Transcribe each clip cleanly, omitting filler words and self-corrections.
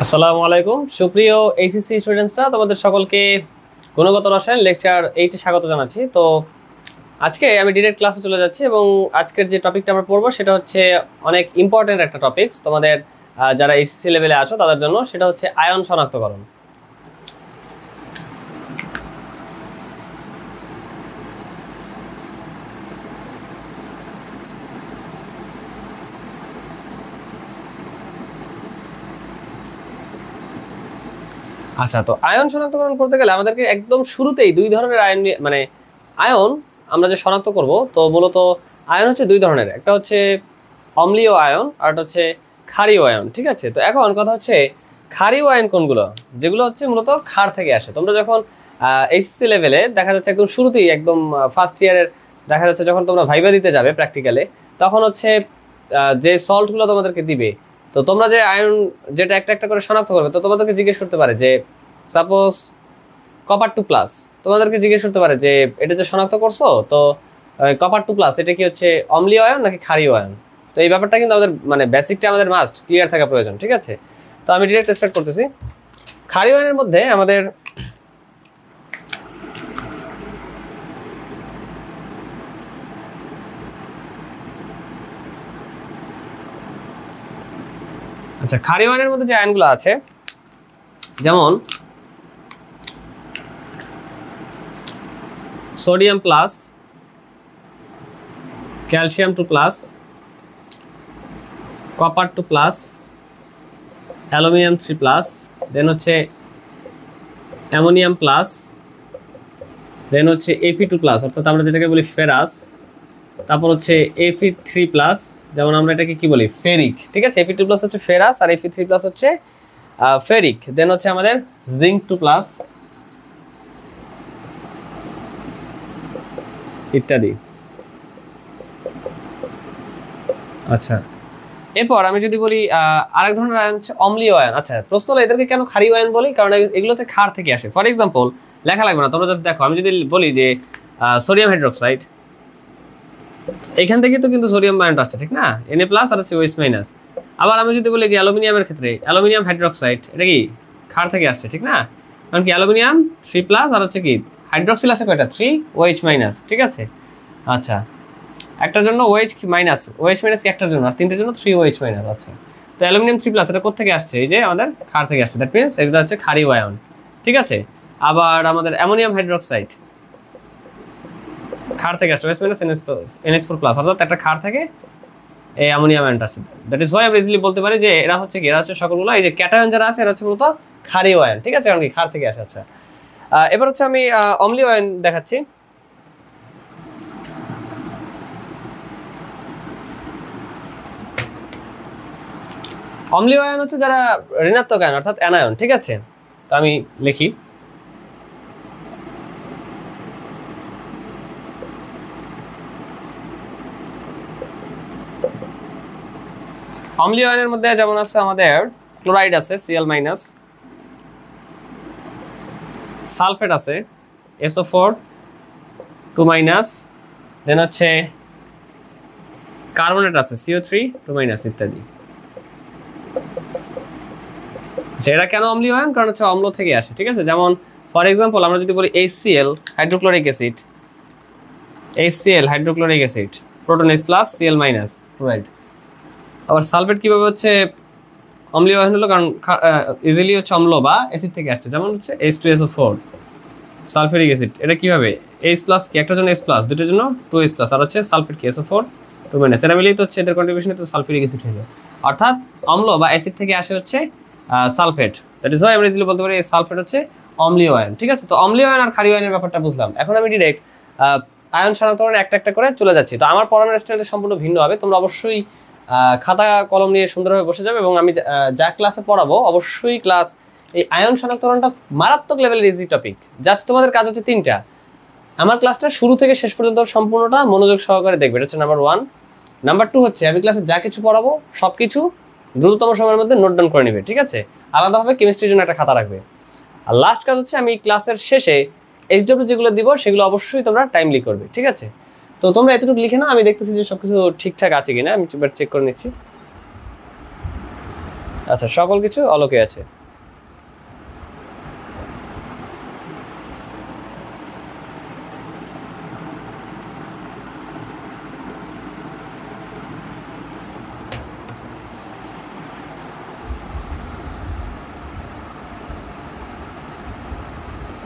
আসসালামু আলাইকুম সুপ্রিয় এইচএসসি স্টুডেন্টসরা, তোমাদের সকলকে গুণগত রসায়ন লেকচার 8 এ স্বাগত জানাচ্ছি। তো আজকে আমি ডিরেক্ট ক্লাসে চলে যাচ্ছি এবং আজকের যে টপিকটা আমরা পড়বো সেটা হচ্ছে অনেক ইম্পর্টেন্ট একটা টপিক তোমাদের যারা এইচএসসি লেভেলে আছো তাদের জন্য। সেটা হচ্ছে আয়ন শনাক্তকরণ। আচ্ছা, তো আয়ন শনাক্তকরণ করতে গেলে আমাদেরকে একদম শুরুতেই দুই ধরনের আয়ন আয়ন আমরা যে শনাক্ত করব, তো মূলত আয়ন হচ্ছে দুই ধরনের। একটা হচ্ছে অম্লীয় আয়ন আর একটা হচ্ছে ক্ষারীয় আয়ন। ঠিক আছে, তো এখন কথা হচ্ছে ক্ষারীয় আয়ন কোনগুলো, যেগুলো হচ্ছে মূলত ক্ষার থেকে আসে। তোমরা যখন এইচএসসি লেভেলে দেখা যাচ্ছে একদম শুরুতেই একদম ফার্স্ট ইয়ারের দেখা যাচ্ছে যখন তোমরা ভাইবা দিতে যাবে প্র্যাকটিক্যালে, তখন হচ্ছে যে সল্টগুলো তোমাদেরকে দিবে, তো তোমরা যে আয়ন যেটা একটা একটা করে শনাক্ত করবে, তো তোমাদেরকে জিজ্ঞেস করতে পারে যে সাপোজ কপার 2 প্লাস, তোমাদেরকে জিজ্ঞেস করতে পারে যে এটা যে শনাক্ত করছো, তো কপার 2 প্লাস এটা কি হচ্ছে অম্লীয় আয়ন নাকি ক্ষারীয় আয়ন। তো এই ব্যাপারটা কিন্তু আমাদের মানে বেসিকটা আমাদের মাস্ট ক্লিয়ার থাকা প্রয়োজন। ঠিক আছে, তো আমি ডিরেক্ট স্টার্ট করতেছি। ক্ষারীয় আয়নের মধ্যে আমাদের আচ্ছা, ক্ষারীয় আয়নের মধ্যে যে আয়নগুলো আছে যেমন sodium plus, calcium 2 plus, copper 2 plus, aluminium 3 plus, then হচ্ছে অ্যামোনিয়াম প্লাস, দেন হচ্ছে Fe2 প্লাস অর্থাৎ আমরা যেটাকে বলি ফেরাস, তারপর হচ্ছে Fe3 প্লাস, যেমন আমরা এটাকে কি বলি ফেরিক। ঠিক আছে, Fe2 প্লাস হচ্ছে ফেরাস আর Fe3 প্লাস হচ্ছে ফেরিক। দেন হচ্ছে আমাদের জিঙ্ক 2 প্লাস ইত্যাদি। আচ্ছা, এরপর আমি যদি বলি আরেক ধরনের আয়ন হচ্ছে অম্লীয় আয়ন। আচ্ছা, প্রশ্ন হলো এদেরকে কেন ক্ষারীয় আয়ন বলি, কারণ এগুলো হচ্ছে ক্ষার থেকে আসে। ফর এক্সাম্পল লেখা লাগবে না, তোমরা জাস্ট দেখো। আমি যদি বলি যে সোডিয়াম হাইড্রোক্সাইড, এখান থেকে তো কিন্তু সোডিয়াম আয়নটা আসছে, ঠিক না, Na প্লাস আর হচ্ছে OH মাইনাস। আবার আমি যদি বলি যে অ্যালুমিনিয়ামের ক্ষেত্রে অ্যালুমিনিয়াম হাইড্রোক্সাইড, এটা কি ক্ষার থেকে আসছে, ঠিক না, কারণ কি অ্যালুমিনিয়াম 3 প্লাস আর হচ্ছে কি হাইড্রোক্সিল আছে কয়টা 3 OH মাইনাস। ঠিক আছে, আচ্ছা একটার জন্য OH মাইনাস, OH মাইনাস একটার জন্য, আর তিনটের জন্য 3 OH মাইনাস। আচ্ছা, তো অ্যালুমিনিয়াম 3 প্লাস এটা কোথা থেকে আসছে, এই যে আমাদের ক্ষার থেকে আসছে, দ্যাট মিন্স এটা হচ্ছে ক্ষারীয় আয়ন। ঠিক আছে, আবার আমাদের অ্যামোনিয়াম হাইড্রোক্সাইড ক্ষার থেকে আসছে, OH মাইনাস NH4 প্লাস, অর্থাৎ একটা ক্ষার থেকে এই অ্যামোনিয়াম আয়নটা আসছে। দ্যাট ইজ হোয়াই আমরা ইজিলি বলতে পারি যে এরা হচ্ছে কি, এরা হচ্ছে সকলগুলো এই যে ক্যাটায়ন যারা আছে এরা হচ্ছে মূলত ক্ষারীয় আয়ন। ঠিক আছে, কারণ কি ক্ষার থেকে আসে। আচ্ছা, এবার হচ্ছে আমি অম্লীয় আয়ন দেখাচ্ছি। অম্লীয় আয়ন হচ্ছে যারা ঋণাত্মক আয়ন অর্থাৎ অ্যানায়ন। ঠিক আছে, তো আমি লিখি অম্লীয় আয়নের মধ্যে যেমন আছে আমাদের ক্লোরাইড আছে Cl মাইনাস, সালফেট আছে SO4 2 মাইনাস, দেন হচ্ছে কার্বনেট আছে CO3 2 মাইনাস ইত্যাদি। যেটা কেন অম্লীয় আয়ন, কারণ হচ্ছে অম্ল থেকে আসে। ঠিক আছে, যেমন ফর এক্সাম্পল আমরা যদি বলি HCl hydrochloric acid, HCl hydrochloric acid, proton H plus Cl minus chloride. আবার সালফেট কিভাবে হচ্ছে অম্লীয় আয়ন হলো, কারণ ইজিলি হচ্ছে অম্ল বা অ্যাসিড থেকে আসছে, যেমন হচ্ছে H2SO4 সালফেরিক অ্যাসিড, এটা কিভাবে H প্লাস কি একটার জন্য H প্লাস, দুটোর জন্য 2H প্লাস, আর হচ্ছে সালফেট কি SO4 2 মাইনাস, এরা মিলেই তো হচ্ছে এদের কন্ট্রিবিউশনে তো সালফেরিক অ্যাসিড হয়ে যায়। অর্থাৎ অম্ল বা অ্যাসিড থেকে আসে হচ্ছে সালফেট। দ্যাট ইজ হোয়াই আমরা ইজিলি বলতে পারি এই সালফেট হচ্ছে অম্লীয় আয়ন। ঠিক আছে, তো অম্লীয় আয়ন আর ক্ষারীয় আয়নের ব্যাপারটা বুঝলাম। এখন আমি ডিরেক্ট আয়ন শনাক্তকরণে একটা একটা করে চলে যাচ্ছি। তো আমার পড়ানোর স্টাইলটা সম্পূর্ণ ভিন্ন হবে। তোমরা অবশ্যই খাতা কলম নিয়ে সুন্দরভাবে বসে যাবে এবং আমি যা ক্লাসে পড়াবো অবশ্যই ক্লাস এই আয়ন শনাক্তকরণটা মারাত্মক লেভেলের ইজি টপিক। জাস্ট তোমাদের কাজ হচ্ছে তিনটা। আমার ক্লাসটা শুরু থেকে শেষ পর্যন্ত সম্পূর্ণটা মনোযোগ সহকারে দেখবে, এটা হচ্ছে নাম্বার 1। নাম্বার 2 হচ্ছে আমি ক্লাসে যা কিছু পড়াবো সব কিছু দ্রুততম সময়ের মধ্যে নোট ডাউন করে নেবে। ঠিক আছে, আলাদাভাবে কেমিস্ট্রির জন্য একটা খাতা রাখবে। আর লাস্ট কাজ হচ্ছে আমি ক্লাসের শেষে HW যেগুলো দিব সেগুলো অবশ্যই তোমরা টাইমলি করবে। ঠিক আছে, তো তোমরা এতটুকু লিখে না, আমি দেখতেছি যে সবকিছু ঠিকঠাক আছে কিনা, আমি এবার চেক করে নিচ্ছি। আচ্ছা, সকল কিছু অলকে আছে।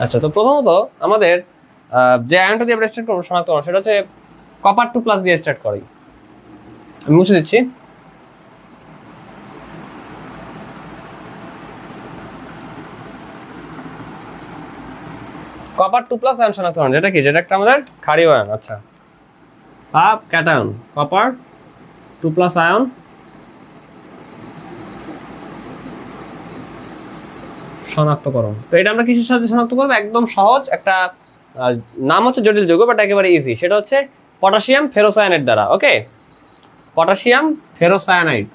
আচ্ছা, তো প্রথমত আমাদের যে আয়নটা দিয়ে আমরা স্টার্ট করবো শনাক্ত করবো সেটা হচ্ছে কপার 2+ দিয়ে স্টার্ট করি। আমি মুছে দিচ্ছি। কপার 2+ আয়ন শনাক্তকরণ, যেটা কি, যেটা একটা আমাদের ক্ষারীয় আয়ন। আচ্ছা, পাপ ক্যাটায়ন কপার 2+ আয়ন শনাক্তকরণ। তো এটা আমরা কিসের সাথে শনাক্ত করবো? একদম সহজ একটা নাম হচ্ছে জটিল যৌগ, বাট একেবারে ইজি। সেটা হচ্ছে পটাশিয়াম ফেরোসায়ানাইড দ্বারা। ওকে, পটাশিয়াম ফেরোসায়ানাইড।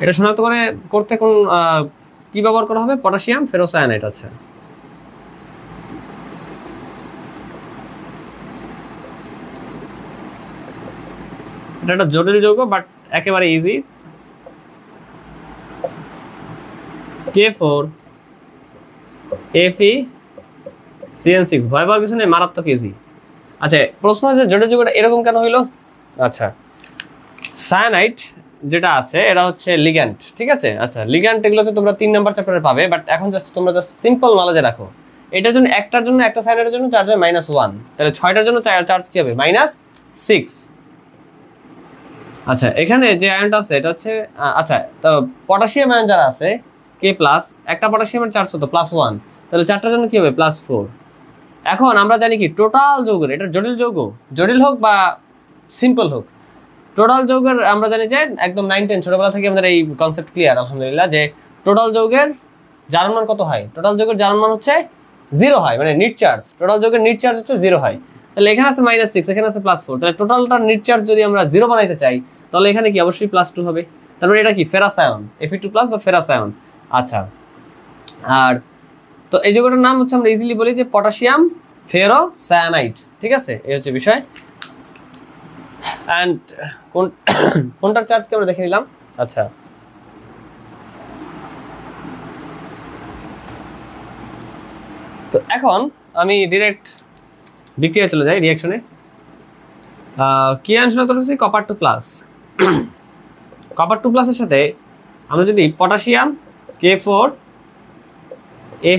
এটা শনাক্ত করতে কোন কি ব্যবহার করা হবে? Potassium ferrocyanide. আচ্ছা, এটা একটা জটিল যৌগ বাট একেবারে ইজি। K4 FeCN6, ভয় পাওয়ার কিছু নেই, মারাত্মক ইজি। আচ্ছা, প্রশ্ন আছে জটিল যৌগটা এরকম কেন হইলো? আচ্ছা, সায়ানাইড যেটা আছে এটা হচ্ছে লিগ্যান্ড, ঠিক আছে? আচ্ছা, লিগ্যান্ড এগুলো হচ্ছে তোমরা 3 নাম্বার চ্যাপ্টারে পাবে, বাট এখন তোমরা জাস্ট সিম্পল নলেজে রাখো। এটার জন্য একটা সায়ানাইডের জন্য চার্জ হয় -1, তাহলে 6টার জন্য চার্জ কি হবে? -6। আচ্ছা, এখানে যে আয়নটা আছে এটা হচ্ছে আচ্ছা, তো পটাশিয়াম আয়ন যারা আছে K+, একটা পটাশিয়ামের চার্জ হতো +1, তাহলে 4টার জন্য কি হবে? +4। এখন আমরা জানি কি টোটাল যৌগের, এটা জটিল যৌগ, জটিল হোক বা সিম্পল হোক, টোটাল যৌগের আমরা জানি যে একদম 9-10 ছোটবেলা থেকে আমাদের এই কনসেপ্ট ক্লিয়ার আলহামদুলিল্লাহ, যে টোটাল যৌগের জারণ মান কত হয়? টোটাল যৌগের জারণ মান হচ্ছে 0 হয়, মানে নিট চার্জ। টোটাল যৌগের নিট চার্জ হচ্ছে 0 হয়। তাহলে এখানে আছে -6, এখানে আছে +4, তাহলে টোটালটার নিট চার্জ যদি আমরা 0 বানাইতে চাই তাহলে এখানে কি অবশ্যই +2 হবে। তারপরে এটা কি ফেরাস আয়ন, Fe2+ বা ফেরাস আয়ন। আচ্ছা, আর তো এই যৌগটার নাম হচ্ছে আমরা ইজিলি বলি যে পটাশিয়াম ফেরোসায়ানাইড, ঠিক আছে? এই হচ্ছে বিষয়। অ্যান্ড কোনটার চার্জকে আমরা দেখে নিলাম। আচ্ছা, তো এখন আমি ডিরেক্ট বিক্রিয়ায় চলে যাই, রিয়াকশনে। কি আয়ন শনাক্ত করতেছি? কপার 2+। কপার 2+ এর সাথে আমরা যদি পটাশিয়াম K4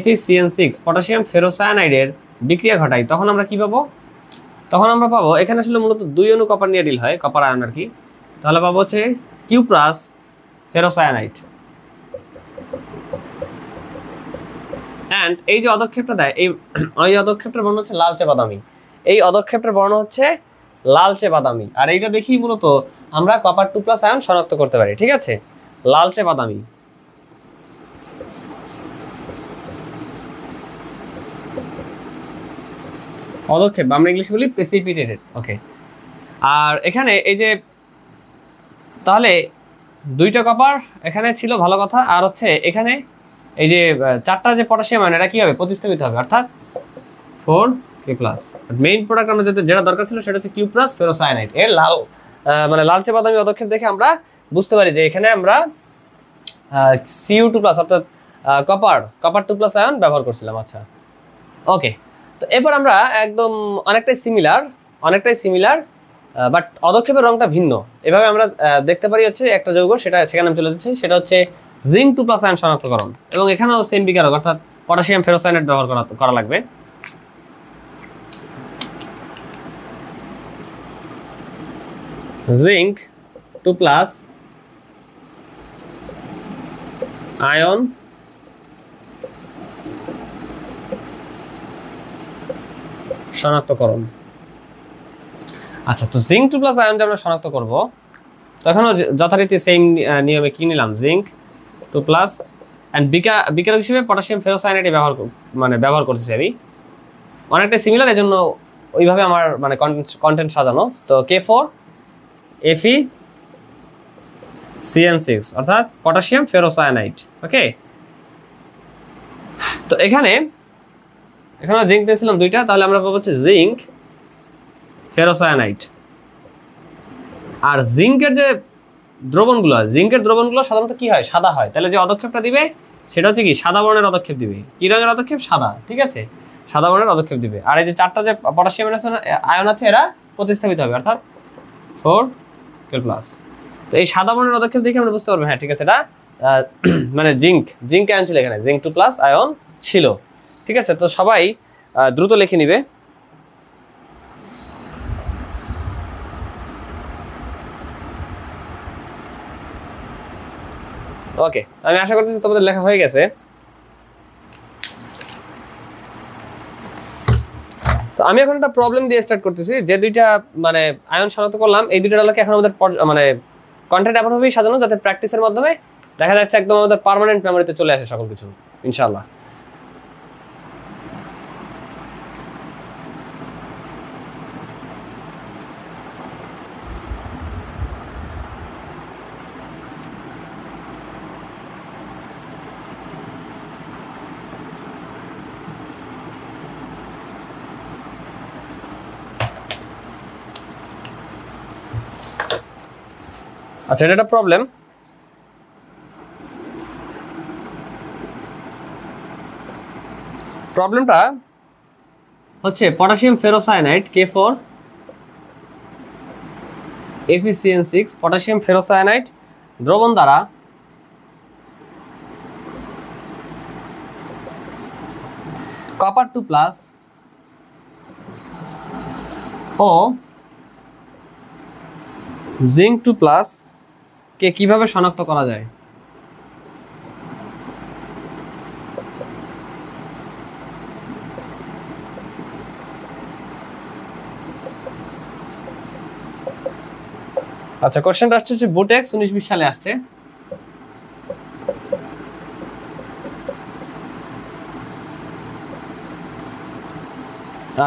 FeCN6 পটাশিয়াম ফেরোসায়ানাইডের বিক্রিয়া ঘটাই তখন আমরা কি পাবো? তখন আমরা পাবো, এখানে আসলে মূলত 2 অণু কপার নিয়ে ডিল হয়, কপার আয়ন আর কি। তাহলে পাবো হচ্ছে Q+ ফেরোসায়ানাইড। অ্যান্ড এই যে অদক্ষেপটা দেয়, এই অদক্ষেপটার বর্ণ হচ্ছে লালচে বাদামি। এই অদক্ষেপটার বর্ণ হচ্ছে লালচে বাদামি। আর এইটা দেখি মূলত আমরা কপার 2+ আয়ন শনাক্ত করতে পারি, ঠিক আছে? লালচে বাদামি। অদক্ষেপ আমরা ইংলিশ বলি প্রেসিপিটেটেড। ওকে, আর এখানে এই যে তাহলে 2টা কপার এখানে ছিল, ভালো কথা। আর হচ্ছে এখানে এই যে 4টা যে পটাশিয়াম আয়ন এটা কি হবে? প্রতিস্থাপিত হবে, অর্থাৎ 4K+। মেইন প্রোডাক্ট আমরা যেটা দরকার ছিল সেটা হচ্ছে Q+ ফেরোসায়ানাইড। এর মানে লালচে বাদামি অদক্ষেপ দেখে আমরা বুঝতে পারি যে এখানে আমরা Cu2+ অর্থাৎ কপার 2+ আয়ন ব্যবহার করছিলাম। আচ্ছা, ওকে, তো এরপর আমরা একদম অনেকটাই সিমিলার বাট অদক্ষেপের রংটা ভিন্ন। এভাবে আমরা দেখতে পারি হচ্ছে একটা যৌগ, সেখানে আমি চলে যাচ্ছি, সেটা হচ্ছে জিঙ্ক 2+ আয়ন শনাক্তকরণ। এবং এখানেও সেম বিকারক অর্থাৎ পটাশিয়াম ফেরোসায়ানাইড ব্যবহার করা লাগবে। জিঙ্ক 2+ আয়ন শনাক্তকরণ। আচ্ছা, তো জিঙ্ক 2+ আয়নটা আমরা শনাক্ত করব, তখনও যথারীতি সেম নিয়মে কি নিলাম? জিঙ্ক 2+ অ্যান্ড বিকারক হিসেবে পটাশিয়াম ফেরোসায়ানাইড ব্যবহার করতেছি আমি। অনেকটা সিমিলার, এই জন্য ওইভাবে আমার মানে কন্টেন্ট সাজানো। তো K4 FeCN6 অর্থাৎ পটাশিয়াম ফেরোসায়ানাইড। ওকে, তো এখানে জিঙ্ক দিয়েছিলাম 2টা, তাহলে আমরা পাবো হচ্ছে জিঙ্ক ফেরোসায়ানাইড। আর জিঙ্কের দ্রবণগুলো সাধারণত কি হয়, সাদা হয়। তাহলে যে পদক্ষেপটা দিবে সেটা হচ্ছে কি, সাদা বর্ণের পদক্ষেপ দিবে। কি রঙের পদক্ষেপ? সাদা। ঠিক আছে, সাদা বর্ণের পদক্ষেপ দিবে। আর এই যে চারটা যে পটাশিয়াম আয়ন আছে এরা প্রতিস্থাপিত হবে, অর্থাৎ 4K+। তো এই সাদা বর্ণের পদক্ষেপ দেখে আমরা বুঝতে পারবো হ্যাঁ ঠিক আছে এটা মানে জিঙ্ক আয়ন ছিল এখানে, জিঙ্ক 2+ আয়ন ছিল। ঠিক আছে, তো সবাই দ্রুত লিখে নিবে। ওকে, আমি আশা করতেছি তোমাদের লেখা হয়ে গেছে। তো আমি এখন একটা প্রবলেম দিয়ে স্টার্ট করতেছি। যে দুইটা মানে আয়ন শনাক্ত করলাম, এই দুইটা আলোকে এখন আমাদের মানে কন্টেন্ট এমনভাবেই সাজানো যাতে প্র্যাকটিসের মাধ্যমে দেখা যাচ্ছে একদম আমাদের পার্মানেন্ট মেমোরিতে চলে আসে সকল কিছু ইনশাআল্লাহ। আচ্ছা, এটা একটা প্রবলেম। প্রবলেমটা হচ্ছে potassium ferrocyanide K4 FeCN6 potassium ferrocyanide দ্রবণ দ্বারা কপার 2+ ও জিঙ্ক 2+ কে কিভাবে শনাক্ত করা যায়? আচ্ছা, কোশ্চেনটা আসছে হচ্ছে বুটেক্স 1920 সালে আসছে।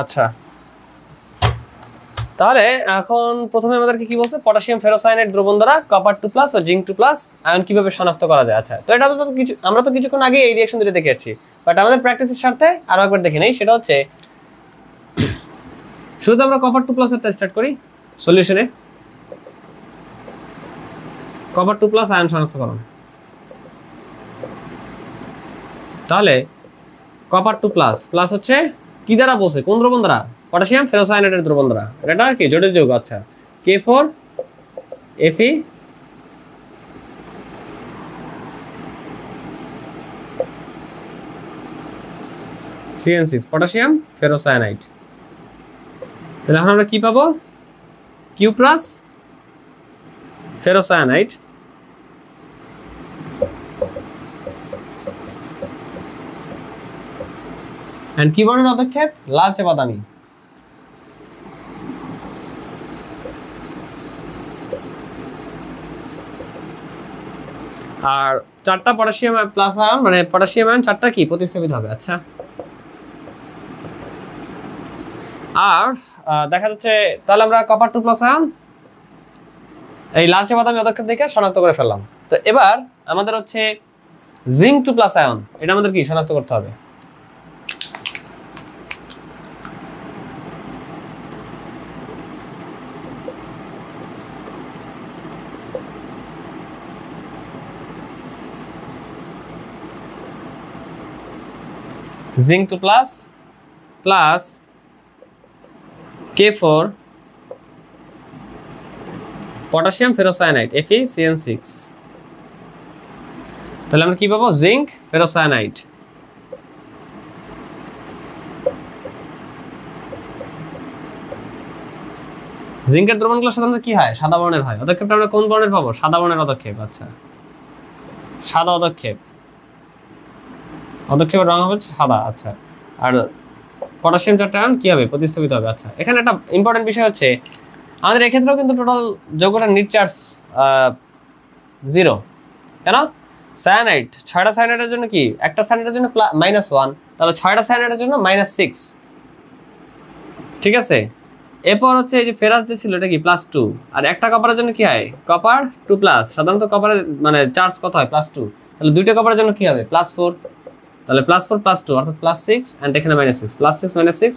আচ্ছা, তাহলে এখন প্রথমে আমাদেরকে কি বলছে, পটাশিয়াম ফেরোসায়ানাইড দ্রবণ দ্বারা কপার 2+ ও জিঙ্ক 2+ আয়ন কিভাবে শনাক্ত করা যায়। আচ্ছা, তো এটা তো কিছু আমরা তো কিছুক্ষণ আগে এই রিঅ্যাকশন দুটো দেখে আসছি, বাট আমাদের প্র্যাকটিসের স্বার্থে আরো একবার দেখে নেই। সেটা হচ্ছে শুধু আমরা কপার 2+ এরটা স্টার্ট করি সলিউশনে। কপার 2+ আয়ন শনাক্তকরণ। তাহলে কপার 2+ হচ্ছে কি দ্বারা বলছে, কোন দ্রবণ দ্বারা? পটাশিয়াম ফেরোসায়ানাইডের দ্রবণ দ্বারা। এটা কি জটিল যৌগ। আচ্ছা, K4 FeCN6 পটাশিয়াম ফেরোসায়ানাইড। তাহলে এখন আমরা কি পাবো? Q+ ফেরোসায়ানাইড এন্ড কি বর্ণের পদক্ষেপ? লালচে বাদামি। আর চারটা পটাশিয়াম প্লাস আয়ন মানে পটাশিয়াম আয়ন চারটা কি প্রতিস্থাপিত হবে। আচ্ছা, আর দেখা যাচ্ছে তাহলে আমরা কপার 2+ আয়ন এই লালচে বাদামি পদক্ষেপ দেখে শনাক্ত করে ফেললাম। তো এবার আমাদের হচ্ছে জিঙ্ক 2+ আয়ন, এটা আমাদের কি শনাক্ত করতে হবে। Zinc 2+ plus K4 potassium ferrocyanide FeCN6। তাহলে আমরা কি পাবো? Zinc ferrocyanide. জিঙ্কের দ্রবণগুলো সাধারণত কি হয়? সাদা বর্ণের হয়। পদক্ষেপটা আমরা কোন বর্ণের পাবো? সাদা বর্ণের পদক্ষেপ। আচ্ছা, সাদা পদক্ষেপ, পদক্ষেপের রং হবে সাদা। আচ্ছা, আর পটাশিয়াম চারটা আয়ন কি হবে? প্রতিস্থাপিত হবে। আচ্ছা, এখানে একটা ইম্পর্টেন্ট বিষয় হচ্ছে আমাদের এক্ষেত্রেও কিন্তু টোটাল যৌগটা নিট চার্জ 0। কেন? সায়ানাইড 6টা সায়ানাইডের জন্য কি, একটা সায়ানাইডের জন্য -1, তাহলে 6টা সায়ানাইডের জন্য -6। ঠিক আছে, এরপর হচ্ছে এই যে ফেরাস যে ছিল এটা কি +2, আর একটা কপারের জন্য কি হয়? কপার 2+। সাধারণত কপারের মানে চার্জ কত হয়? +2। তাহলে দুইটা কপারের জন্য কি হবে? +4। তাহলে +4 +2 অর্থাৎ +6 এন্ড এখানে -6, +6 -6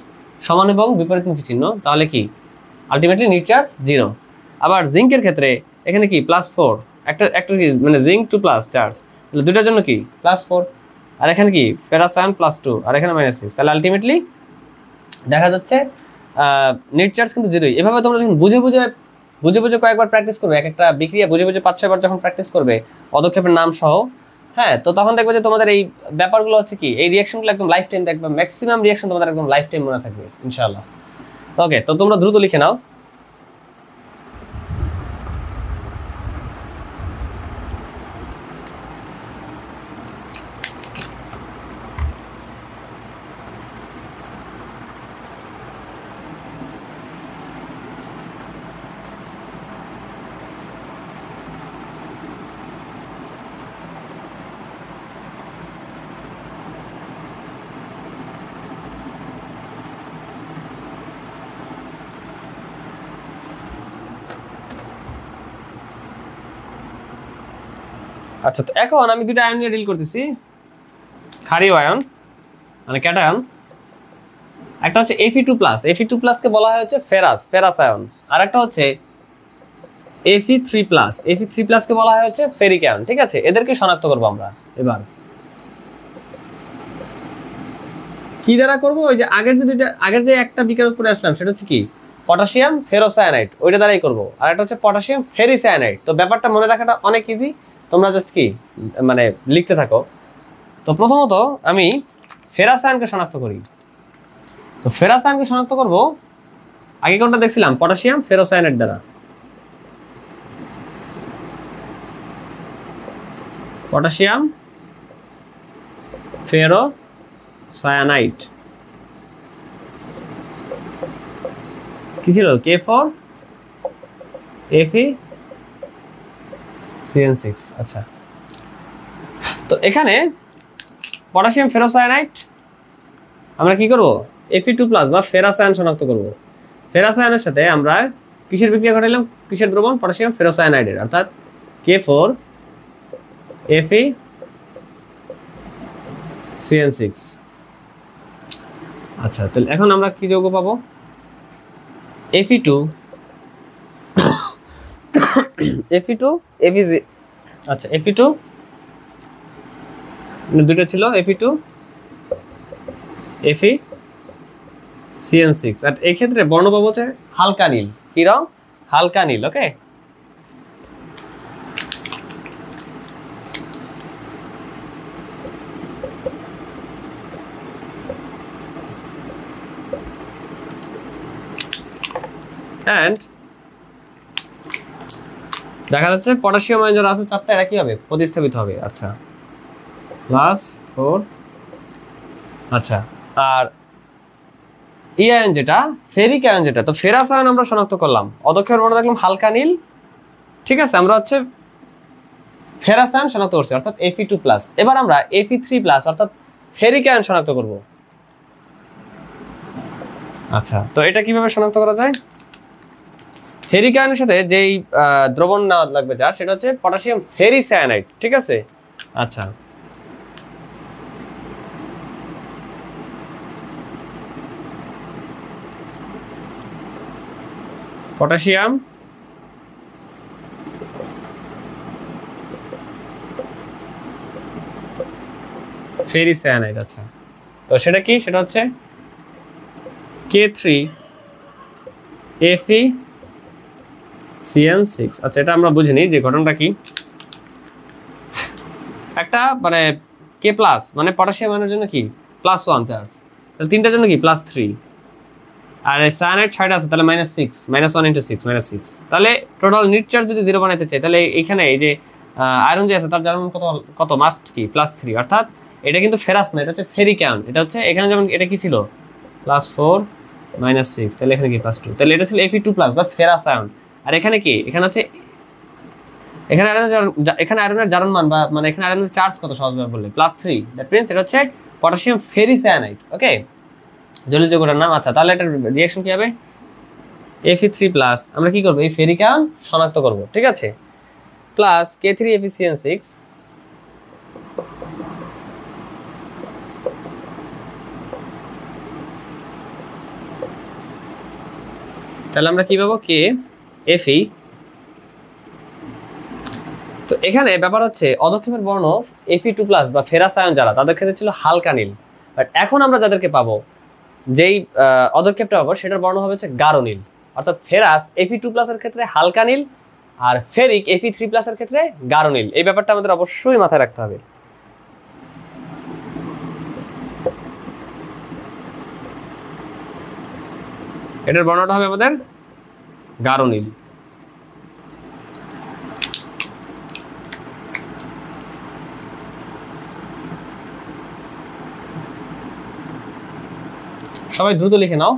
সমান এবং বিপরীতমুখী চিহ্ন। তাহলে কি আলটিমেটলি নিট চার্জ 0। আবার জিঙ্কের ক্ষেত্রে এখানে কি +4, একটা একটা কি মানে জিঙ্ক 2+ চার্জ, তাহলে দুটার জন্য কি +4, আর এখানে কি ফেরাস আয়ন +2, আর এখানে -6, তাহলে আলটিমেটলি দেখা যাচ্ছে নেট চার্জ কিন্তু 0। এভাবে তোমরা যখন বুঝে বুঝে কয়েকবার প্র্যাকটিস করবে, এক একটা বিক্রিয়া বুঝে 5-6 বার যখন প্র্যাকটিস করবে পদক্ষেপের নাম সহ, হ্যাঁ, তো তখন দেখবে যে তোমাদের এই ব্যাপারগুলো হচ্ছে কি, এই রিঅ্যাকশনগুলো একদম লাইফ টাইম দেখবে, ম্যাক্সিমাম রিঅ্যাকশন তোমাদের একদম লাইফ টাইম মনে থাকবে ইনশাআল্লাহ। ওকে, তো তোমরা দ্রুত লিখে নাও। আচ্ছা, তো এখন আমি দুটো আয়ন নিয়ে ডিল করতেছি, ক্ষারীয় আয়ন মানে ক্যাটায়ন। একটা হচ্ছে Fe2+, Fe2+ কে বলা হয় হচ্ছে ফেরাস আয়ন, আর একটা হচ্ছে Fe3+, Fe3+ কে বলা হয় হচ্ছে ফেরিক আয়ন। ঠিক আছে, এদেরকে শনাক্ত করব আমরা। এবার কি দ্বারা করব? ওই যে আগের যে একটা বিক্রিয়া করে আসলাম, সেটা হচ্ছে কি পটাশিয়াম ফেরোসায়ানাইড, ওইটা দ্বারাই করব। আর একটা হচ্ছে পটাশিয়াম ফেরিসায়ানাইড। তো ব্যাপারটা মনে রাখাটা অনেক ইজি, তোমরা জাস্ট কি মানে লিখতে থাকো। তো প্রথমত আমি ফেরাস আয়নকে শনাক্ত করি। তো ফেরাস আয়নকে শনাক্ত করব, আগে কোনটা দেখছিলাম, পটাশিয়াম ফেরোসায়ানাইড দ্বারা। পটাশিয়াম ফেরোসায়ানাইড কি ছিল? K4 FeCN6। আচ্ছা, তো এখানে পটাশিয়াম ফেরোসায়ানাইড আমরা কি করব? Fe2+ বা ফেরাস আয়ন শনাক্ত করব। ফেরাস আয়নের সাথে আমরা কিসের বিক্রিয়া ঘটাইলাম? কিসের দ্রবণ? পটাশিয়াম ফেরোসায়ানাইডের, অর্থাৎ K4 FeCN6। আচ্ছা, তাহলে এখন আমরা কি যৌগ পাবো? Fe2 Fe2 আচ্ছা, Fe2 দুটো ছিল, Fe2 FeCN6। আর এই ক্ষেত্রে বর্ণ পাবো হচ্ছে হালকা নীল। কি রং? হালকা নীল। ওকে, অ্যান্ড দেখা যাচ্ছে পটাশিয়াম আয়ন যারা আছে চারটা, এরা কি হবে? প্রতিস্থাপিত হবে। আচ্ছা, +4। আচ্ছা, আর এই আয়ন যেটা ফেরিক আয়ন যেটা, তো ফেরাস আয়ন আমরা শনাক্ত করলাম, অদক্ষের বর্ণ দেখলাম হালকা নীল। ঠিক আছে, আমরা হচ্ছে ফেরাস আয়ন শনাক্ত করছি, অর্থাৎ Fe2+। এবার আমরা Fe3+ অর্থাৎ ফেরিক আয়ন শনাক্ত করব। আচ্ছা, তো এটা কিভাবে শনাক্ত করা যায়? ফেরিক আয়নের সাথে যেই দ্রবণ নেওয়া লাগবে যার, সেটা হচ্ছে পটাশিয়াম ফেরিসায়ানাইড। ঠিক আছে, আচ্ছা, পটাশিয়াম ফেরিসায়ানাইড। আচ্ছা, তো সেটা কি? সেটা হচ্ছে K3 FeCN6। আচ্ছা, এটা আমরা বুঝিনি যে ঘটনাটা কি। একটা মানে K+ মানে পটাশিয়াম আয়নের জন্য কি +1 চার্জ, তাহলে তিনটার জন্য কি +3, আর সায়ানাইড 6টা আছে, তাহলে -6, -1 × 6 -6। তাহলে টোটাল নিট চার্জ যদি 0 বানাইতে চাই, তাহলে এখানে এই যে আয়রন যে আছে তার যেমন কত মাস্ট কি +3, অর্থাৎ এটা কিন্তু ফেরাস না, এটা হচ্ছে ফেরিক আয়ন। এটা হচ্ছে এখানে যেমন এটা কি ছিল +4 -6, তাহলে এখানে কি +2, তাহলে এটা ছিল Fe2+ বা ফেরাস আয়ন। আর এখানে কি? এখানে হচ্ছে এখানে আয়রনের জারণ মান বা মানে এখানে আয়রনের চার্জ কত সহজভাবে বললে +3, দ্যাট মিন্স এটা হচ্ছে পটাশিয়াম ফেরিসায়ানাইড। ওকে, জলীয় যৌগটার নাম। আচ্ছা, তাহলে এটা রিঅ্যাকশন কি হবে? Fe3+, আমরা কি করব? এই ফেরিক আয়ন শনাক্ত করব। ঠিক আছে, প্লাস K3 FeCN6 তাহলে আমরা কি পাবো? K Fe তো এখানে ব্যাপার হচ্ছে অধক্ষেপের বর্ণ Fe2+ বা ফেরাস আয়ন যারা, তাদের ক্ষেত্রে ছিল হালকা নীল। বাট এখন আমরা যাদেরকে পাবো, যেই অধক্ষেপটা পাবো সেটার বর্ণ হবে হচ্ছে গাঢ় নীল। অর্থাৎ ফেরাস Fe2+ এর ক্ষেত্রে হালকা নীল, আর ফেরিক Fe3+ এর ক্ষেত্রে গাঢ় নীল। এই ব্যাপারটা আমাদের অবশ্যই মাথায় রাখতে হবে। এটার বর্ণটা হবে আমাদের গাঢ় নীল। সবাই দ্রুত লিখে নাও।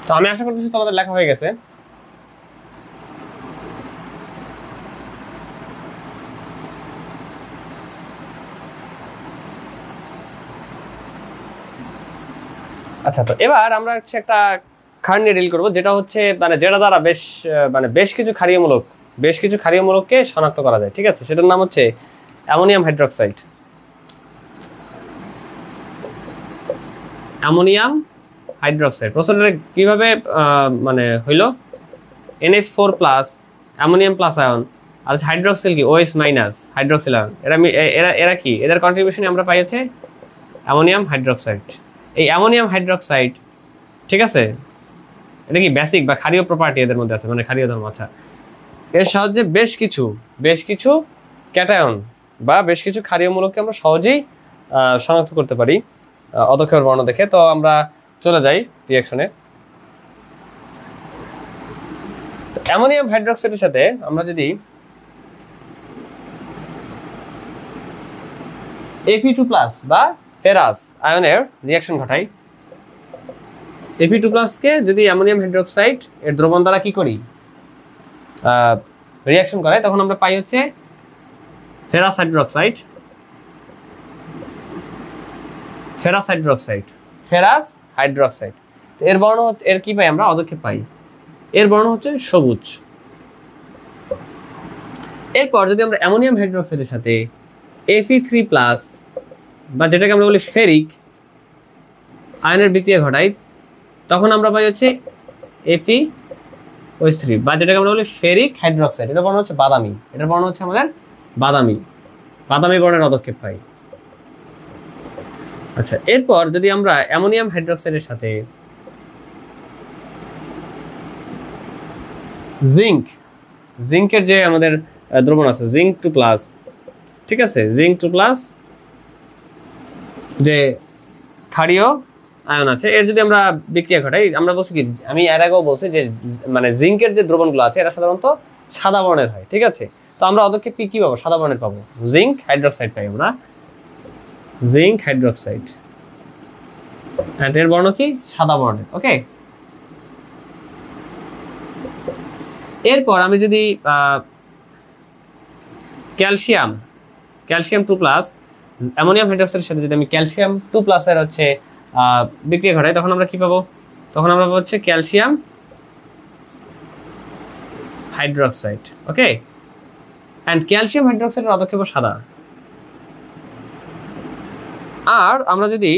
তো আমি আশা করতেছি তোমাদের লেখা হয়ে গেছে। আচ্ছা, তো এবার আমরা হচ্ছে একটা ক্ষার নিয়ে ডিল করবো, যেটা হচ্ছে যেটা দ্বারা বেশ কিছু ক্ষারীয়মূলককে শনাক্ত করা যায়। ঠিক আছে, সেটার নাম হচ্ছে অ্যামোনিয়াম হাইড্রোক্সাইড। অ্যামোনিয়াম হাইড্রোক্সাইড প্রশ্নটা কিভাবে হইলো? NH4+ অ্যামোনিয়াম প্লাস আয়ন, আর হাইড্রোক্সিল কি OH- হাইড্রোক্সিল আয়ন। এরা কি, এদের কন্ট্রিবিউশনে আমরা পাই হচ্ছে অ্যামোনিয়াম হাইড্রোক্সাইড। এই অ্যামোনিয়াম হাইড্রোক্সাইড, ঠিক আছে, এটা কি বেসিক বা ক্ষারীয় প্রপার্টি এদের মধ্যে আছে, ক্ষারীয় ধর্ম। আচ্ছা, এর সাহায্যে বেশ কিছু ক্যাটায়ন বা বেশ কিছু ক্ষারীয়মূলককে আমরা সহজেই শনাক্ত করতে পারি অধক্ষেপের বর্ণ দেখে। তো আমরা চলে যাই রিঅ্যাকশনে। তো অ্যামোনিয়াম হাইড্রোক্সাইডের সাথে আমরা যদি Fe2+ বা ফেরাস আয়নের রিঅ্যাকশন ঘটাই, Fe2+ কে যদি অ্যামোনিয়াম হাইড্রোক্সাইড এর দ্রবণ দ্বারা কি করি, রিঅ্যাকশন করাই, তখন আমরা পাই হচ্ছে ফেরাস হাইড্রোক্সাইড। তো এর বর্ণ হচ্ছে, এর কি পাই আমরা, অধক্ষেপ পাই। এর বর্ণ হচ্ছে সবুজ। এরপর যদি আমরা অ্যামোনিয়াম হাইড্রোক্সাইডের সাথে Fe3+ বা যেটাকে আমরা বলি ফেরিক আয়নের বিক্রিয়া ঘটাই, তখন আমরা পাই হচ্ছে FeOH3 বা যেটাকে আমরা বলি ফেরিক হাইড্রোক্সাইড। এটার বর্ণ হচ্ছে বাদামি। এটার বর্ণ হচ্ছে আমাদের বাদামি বর্ণের অধক্ষেপ পাই। আচ্ছা, এরপর যদি আমরা অ্যামোনিয়াম হাইড্রোক্সাইডের সাথে জিঙ্কের যে আমাদের দ্রবণ আছে Zinc2+, ঠিক আছে, Zinc2+ যে ক্ষারীয় আয়ন আছে, এর যদি আমরা বিক্রিয়া ঘটাই, আমরা বলছি কি, আমি এর আগেও বলছি যে জিঙ্কের যে দ্রবণগুলো আছে এরা সাধারণত সাদা বর্ণের হয়। ঠিক আছে, তো আমরা অধক্ষেপ কি পাবো, সাদা বর্ণের পাবো, জিঙ্ক হাইড্রোক্সাইড পাই আমরা, জিঙ্ক হাইড্রোক্সাইড। এর বর্ণ কি, সাদা বর্ণের। ওকে, এরপর আমি যদি ক্যালসিয়াম2+ অ্যামোনিয়াম হাইড্রোক্সাইডের সাথে যদি আমি ক্যালসিয়াম2+ এর হচ্ছে বিক্রিয়া ঘটাই, তখন আমরা কি পাবো, তখন আমরা পাবো হচ্ছে calcium hydroxide. Okay, and calcium হাইড্রোক্সাইডের অধক্ষেপ সাদা। আর আমরা যদি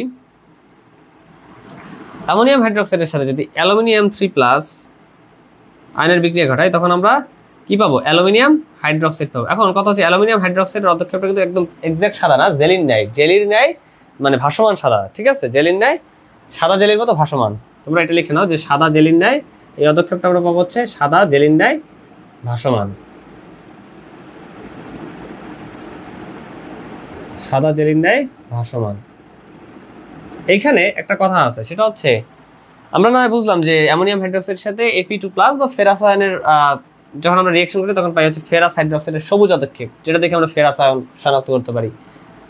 অ্যামোনিয়াম হাইড্রোক্সাইডের সাথে যদি অ্যালুমিনিয়াম3+ আয়নের বিক্রিয়া ঘটাই, তখন আমরা কি পাবো, অ্যালুমিনিয়াম হাইড্রোক্সাইড পাবো। এখন কথা হচ্ছে অ্যালুমিনিয়াম হাইড্রোক্সাইডের অধক্ষেপটা কিন্তু একদম এক্সাক্ট সাদা না, জেলির ন্যায় ভাসমান সাদা। ঠিক আছে, জেলির ন্যায়, সাদা জেলির মতো ভাসমান। তোমরা এটা লিখে নাও যে সাদা জেলির ন্যায়, এই অধক্ষেপটা আমরা পাবো হচ্ছে সাদা জেলির ন্যায় ভাসমান। সাদা জেলির ন্যায় ভাসমান। এইখানে একটা কথা আছে, সেটা হচ্ছে আমরা না বুঝলাম যে অ্যামোনিয়াম হাইড্রোক্সাইডের সাথে Fe2+ বা ফেরাস আয়নের যখন আমরা রিঅ্যাকশন করি, তখন পাই হচ্ছে ফেরাস হাইড্রোক্সাইডের সবুজ অধক্ষেপ, যেটা দেখে আমরা ফেরাস আয়ন শনাক্ত করতে পারি।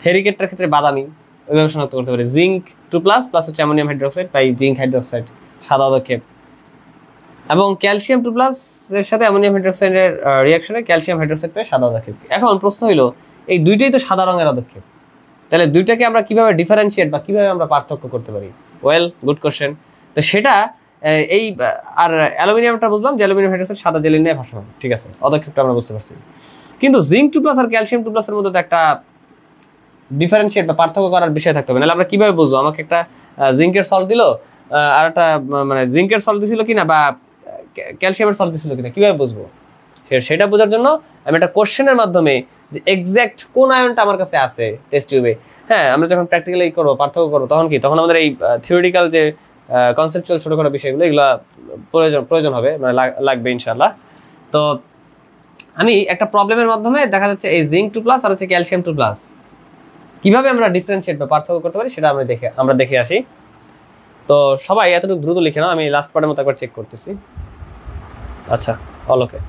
ফেরিকেটটার ক্ষেত্রে বাদামি, ওইভাবে শনাক্ত করতে পারি। Zinc2+ প্লাস হচ্ছে অ্যামোনিয়াম হাইড্রোক্সাইড পাই জিঙ্ক হাইড্রোক্সাইড, সাদা অধক্ষেপ। এবং ক্যালসিয়াম2+ এর সাথে অ্যামোনিয়াম হাইড্রোক্সাইডের রিঅ্যাকশনে ক্যালসিয়াম হাইড্রোক্সাইড পাই সাদা অধক্ষেপ। এখন প্রশ্ন হলো, এই দুইটাই তো সাদা রঙের অধক্ষেপ, তাহলে দুইটাকে আমরা কিভাবে ডিফারেন্সিয়েট বা কিভাবে আমরা পার্থক্য করতে পারি? Well, good question. তো সেটা এই আর অ্যালুমিনিয়ামটা বুঝলাম যে অ্যালুমিনিয়াম হাইড্রোক্সাইড সাদা জেলির ন্যায় ভাসমান। ঠিক আছে, অধক্ষেপটা আমরা বুঝতে পারছি। কিন্তু জিঙ্ক 2+ আর ক্যালসিয়াম 2+ এর মধ্যে তো একটা ডিফারেন্সিয়েট বা পার্থক্য করার বিষয় থাকতে হবে, নাহলে আমরা কিভাবে বুঝবো আমাকে একটা জিঙ্কের সল্ট দিল আর একটা মানে জিঙ্কের সল্ট দিছিল কিনা বা ক্যালসিয়ামের সল্ট দিছিল কিনা, কিভাবে বুঝবো? সেটা বোঝার জন্য আমি একটা কোশ্চেনের মাধ্যমে যে এক্স্যাক্ট কোন আয়নটা আমার কাছে আছে টেস্ট টিউবে, হ্যাঁ আমরা যখন প্র্যাকটিক্যালি করবো পার্থক্য করবো তখন কি, তখন আমাদের এই থিওরিটিক্যাল যে কনসেপচুয়াল ছোটখাটো বিষয়গুলো এগুলো প্রয়োজন হবে, মানে লাগবে ইনশাআল্লাহ। তো আমি একটা প্রবলেমের মাধ্যমে দেখা যাচ্ছে এই জিঙ্ক 2+ আর হচ্ছে ক্যালসিয়াম 2+ কিভাবে আমরা ডিফারেন্সিয়েট বা পার্থক্য করতে পারি সেটা আমরা দেখে আসি। তো সবাই এতটুকু দ্রুত লিখে নাও, আমি লাস্ট পার্টের মতো একবার চেক করতেছি। আচ্ছা অল ওকে।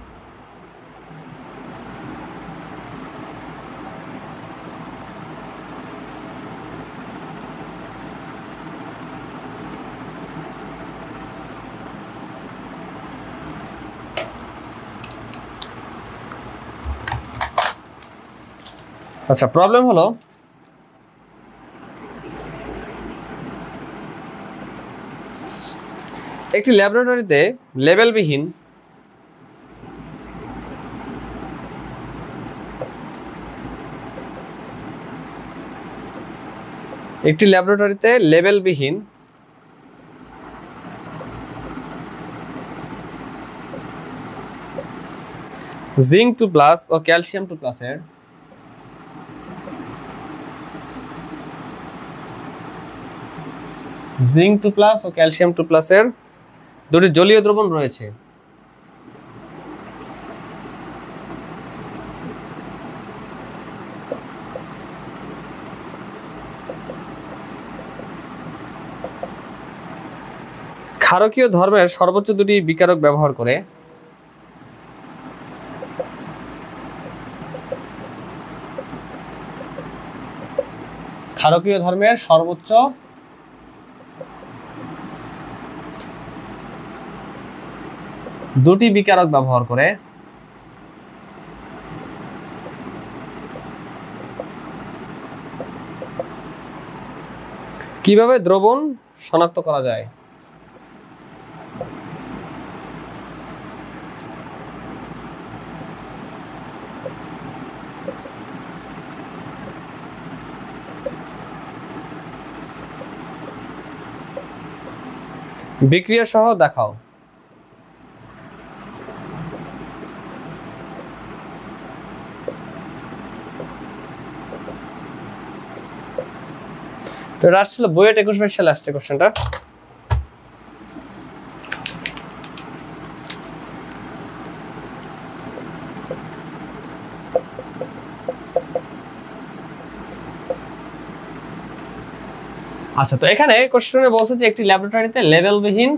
আচ্ছা প্রবলেম হলো একটি ল্যাবরেটরিতে লেবেলবিহীন জিঙ্ক 2+ ও ক্যালসিয়াম 2+ এর দুটি জলীয় দ্রবণ রয়েছে। ক্ষারকীয় ধর্মের সর্বোচ্চ দুটি বিকারক ব্যবহার করে কিভাবে দ্রবণ শনাক্ত করা যায়? বিক্রিয়া সহ দেখাও। তো এটা আসছিল বইয়ের 21-22 সালে আসছে কোশ্চেনটা। আচ্ছা তো এখানে কোশ্চেনে বলছে যে একটি ল্যাবরেটরিতে লেবেলবিহীন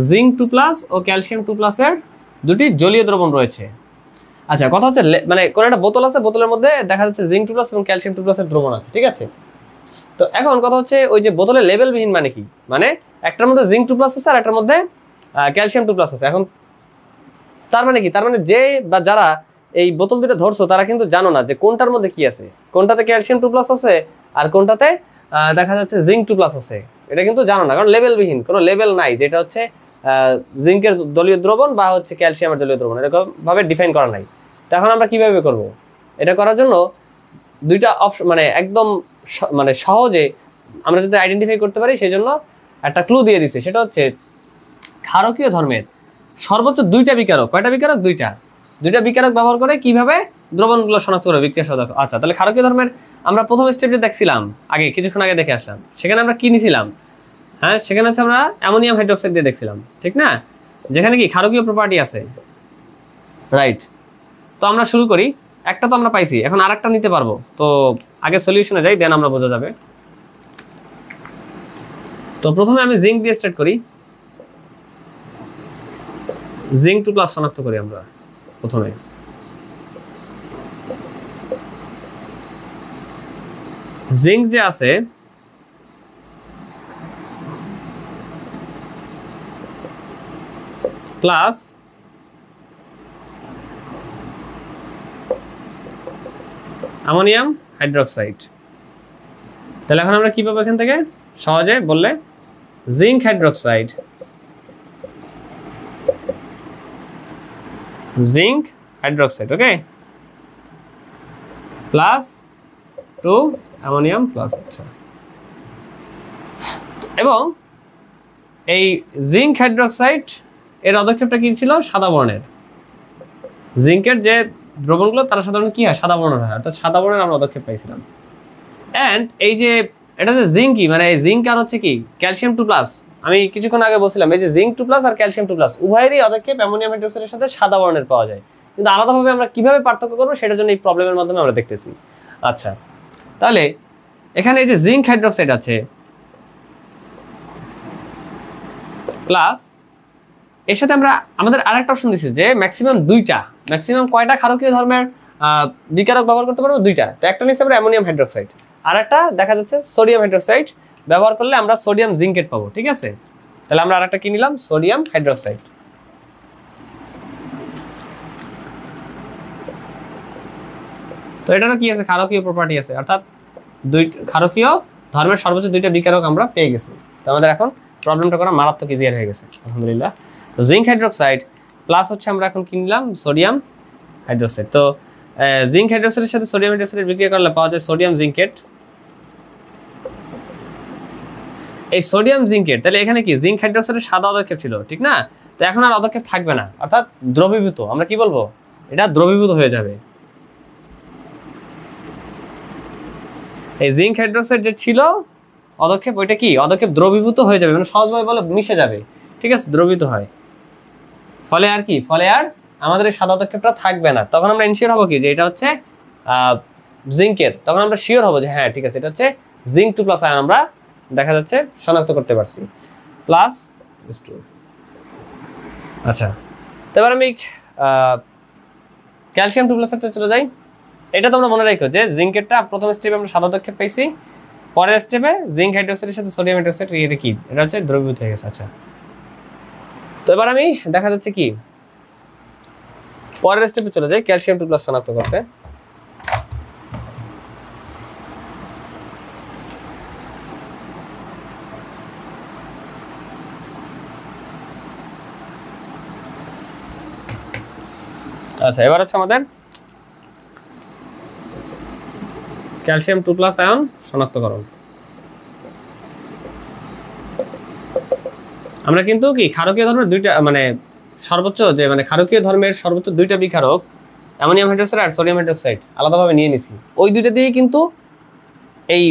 জিঙ্ক 2+ ও ক্যালসিয়াম 2+ এর দুটি জলীয় দ্রবণ রয়েছে। আচ্ছা কথা হচ্ছে মানে কোন একটা বোতল আছে, বোতলের মধ্যে দেখা যাচ্ছে জিঙ্ক 2+ এবং ক্যালসিয়াম 2+ এর দ্রবণ আছে, ঠিক আছে? তো এখন কথা হচ্ছে ওই যে বোতলের লেবেলবিহীন মানে কি, মানে একটার মধ্যে জিঙ্ক 2+ আছে আর একটার মধ্যে ক্যালসিয়াম 2+ আছে। এখন তার মানে কি, তার মানে যে বা যারা এই বোতল দুটো ধরছো তারা কিন্তু জানো না যে কোনটার মধ্যে কি আছে, কোনটাতে ক্যালসিয়াম 2+ আছে আর কোনটাতে দেখা যাচ্ছে জিঙ্ক 2+ আছে, এটা কিন্তু জানো না, কারণ লেবেলবিহীন, কোনো লেবেল নাই যেটা হচ্ছে জিঙ্কের দলীয় দ্রবণ বা হচ্ছে ক্যালসিয়ামের দলীয় দ্রবণ, এরকম ভাবে ডিফাইন করা নাই। তো এখন আমরা কিভাবে করব? এটা করার জন্য দুইটা অপশন, মানে একদম মানে সহজে আমরা যাতে আইডেন্টিফাই করতে পারি সেই জন্য একটা ক্লু দিয়ে দিছে, সেটা হচ্ছে ক্ষারকীয় ধর্মের সর্বোচ্চ দুইটা বিকারক। কয়টা বিকারক? দুইটা বিকারক ব্যবহার করে কিভাবে দ্রবণগুলো শনাক্ত করবে বিক্রিয়া সাধক। আচ্ছা তাহলে ক্ষারকীয় ধর্মের আমরা প্রথম স্টেপে দেখছিলাম, আগে কিছুক্ষণ আগে দেখে আসলাম, সেখানে আমরা কি নিছিলাম? হ্যাঁ সেখানে হচ্ছে আমরা অ্যামোনিয়াম হাইড্রোক্সাইড দিয়ে দেখছিলাম, ঠিক না? যেখানে কি ক্ষারকীয় প্রপার্টি আছে, রাইট? তো আমরা শুরু করি, একটা তো আমরা পাইছি, এখন আরেকটা নিতে পারবো। তো আগে সলিউশনে যাই, দেন আমরা বোঝা যাবে। তো প্রথমে আমি জিঙ্ক দিয়ে স্টার্ট করি, জিঙ্ক 2+ শনাক্ত করি আমরা প্রথমে। জিঙ্ক যে আছে প্লাস অ্যামোনিয়াম হাইড্রোক্সাইড, তাহলে এখন আমরা কি পাবো এখান থেকে সহজে বললে? Zinc hydroxide, okay. Plus 2 ammonium plus. আচ্ছা, এবং এই জিঙ্ক হাইড্রোক্সাইড এর পদক্ষেপটা কি ছিল? সাদা বর্ণের। জিঙ্কের যে দ্রবণগুলো তারা সাধারণত কি হয়? সাদা বর্ণের হয়, অর্থাৎ সাদা বর্ণের আমরা পদক্ষেপ পাইছিলাম। অ্যান্ড এই যে এটা যে জিঙ্কই, মানে এই জিঙ্ক আর হচ্ছে কি ক্যালসিয়াম 2+, আমি কিছুক্ষণ আগে বলছিলাম এই যে জিঙ্ক 2+ আর ক্যালসিয়াম 2+, উভয়েরই পদক্ষেপ অ্যামোনিয়াম হাইড্রোক্সাইডের সাথে সাদা বর্ণের পাওয়া যায়, কিন্তু আলাদাভাবে আমরা কিভাবে পার্থক্য করবো সেটার জন্য এই প্রবলেমের মাধ্যমে আমরা দেখতেছি। আচ্ছা, তাহলে এখানে এই যে জিঙ্ক হাইড্রোক্সাইড আছে প্লাস এর সাথে আমরা আমাদের আরেকটা অপশন দিচ্ছি যে ম্যাক্সিমাম কয়টা ক্ষারকীয় ধর্মের বিকারক ব্যবহার করতে পারবো? 2টা। তো একটা নিচ্ছে আমরা অ্যামোনিয়াম হাইড্রোক্সাইড, আর একটা দেখা যাচ্ছে সোডিয়াম হাইড্রোক্সাইড। ব্যবহার করলে আমরা সোডিয়াম জিঙ্কেট পাবো, ঠিক আছে? তাহলে আমরা আরেকটা কি নিলাম? Sodium hydroxide. তো এটারও কি আছে? ক্ষারকীয় প্রপার্টি আছে, অর্থাৎ ক্ষারকীয় ধর্মের সর্বোচ্চ 2টা বিকারক আমরা পেয়ে গেছি। তো আমাদের এখন প্রবলেমটা করা মারাত্মক ইজিয়ার হয়ে গেছে, আলহামদুলিল্লাহ। তো জিঙ্ক হাইড্রোক্সাইড প্লাস হচ্ছে আমরা এখন কি নিলাম? Sodium hydroxide. তো জিঙ্ক হাইড্রোক্সাইডের সাথে সোডিয়াম হাইড্রোক্সাইড বিক্রিয়া করলে পাওয়া যায় সোডিয়াম জিঙ্কেট। এই সোডিয়াম জিঙ্কেট, তাহলে এখানে কি জিঙ্ক হাইড্রোক্সাইডের সাদা পদক্ষেপ ছিল, ঠিক না? তো এখন আর পদক্ষেপ থাকবে না, অর্থাৎ দ্রবীভূত। আমরা কি বলবো? এটা দ্রবীভূত হয়ে যাবে। এই জিঙ্ক হাইড্রোক্সাইড যে ছিল পদক্ষেপ, ওইটা কি পদক্ষেপ দ্রবীভূত হয়ে যাবে, মানে সহজভাবে বলে মিশে যাবে, ঠিক আছে? দ্রবীভূত হয়, ফলে আর কি, ফলে আর আমাদের এই সাদা পদক্ষেপটা থাকবে না। তখন আমরা ইনশিওর হবো কি যে এটা হচ্ছে জিঙ্কের, তখন আমরা শিওর হবো যে হ্যাঁ ঠিক আছে, এটা হচ্ছে জিঙ্ক 2+ আয়ন আমরা দেখা যাচ্ছে শনাক্ত করতে পারছি। প্লাস 2। আচ্ছা, তো এবার আমি ক্যালসিয়াম 2+ এর চলে যাই। এটা তোমরা মনে রাখো যে জিঙ্কেরটা প্রথম স্টেপে আমরা সাদা পদক্ষেপ পাইছি, পরের স্টেপে জিঙ্ক হাইড্রোক্সাইডের সাথে সোডিয়াম হাইড্রোক্সাইড এটা কি, এটা হচ্ছে দ্রবীভূত হয়ে গেছে। আচ্ছা, তো এবার আমি দেখা যাচ্ছে কি পরের স্টেপে চলে যাই ক্যালসিয়াম 2+ শনাক্ত করতে। আচ্ছা, এবার হচ্ছে আমাদের ক্যালসিয়াম 2+ আয়ন শনাক্তকরণ। আমরা কিন্তু কি ক্ষারকীয় ধর্মের 2টা, মানে সর্বোচ্চ যে মানে ক্ষারকীয় ধর্মের সর্বোচ্চ 2টা বিকারক অ্যামোনিয়াম হাইড্রোক্সাইড আর সোডিয়াম হাইড্রোক্সাইড আলাদাভাবে নিয়ে নিছি। ওই 2টা দিয়েই কিন্তু এই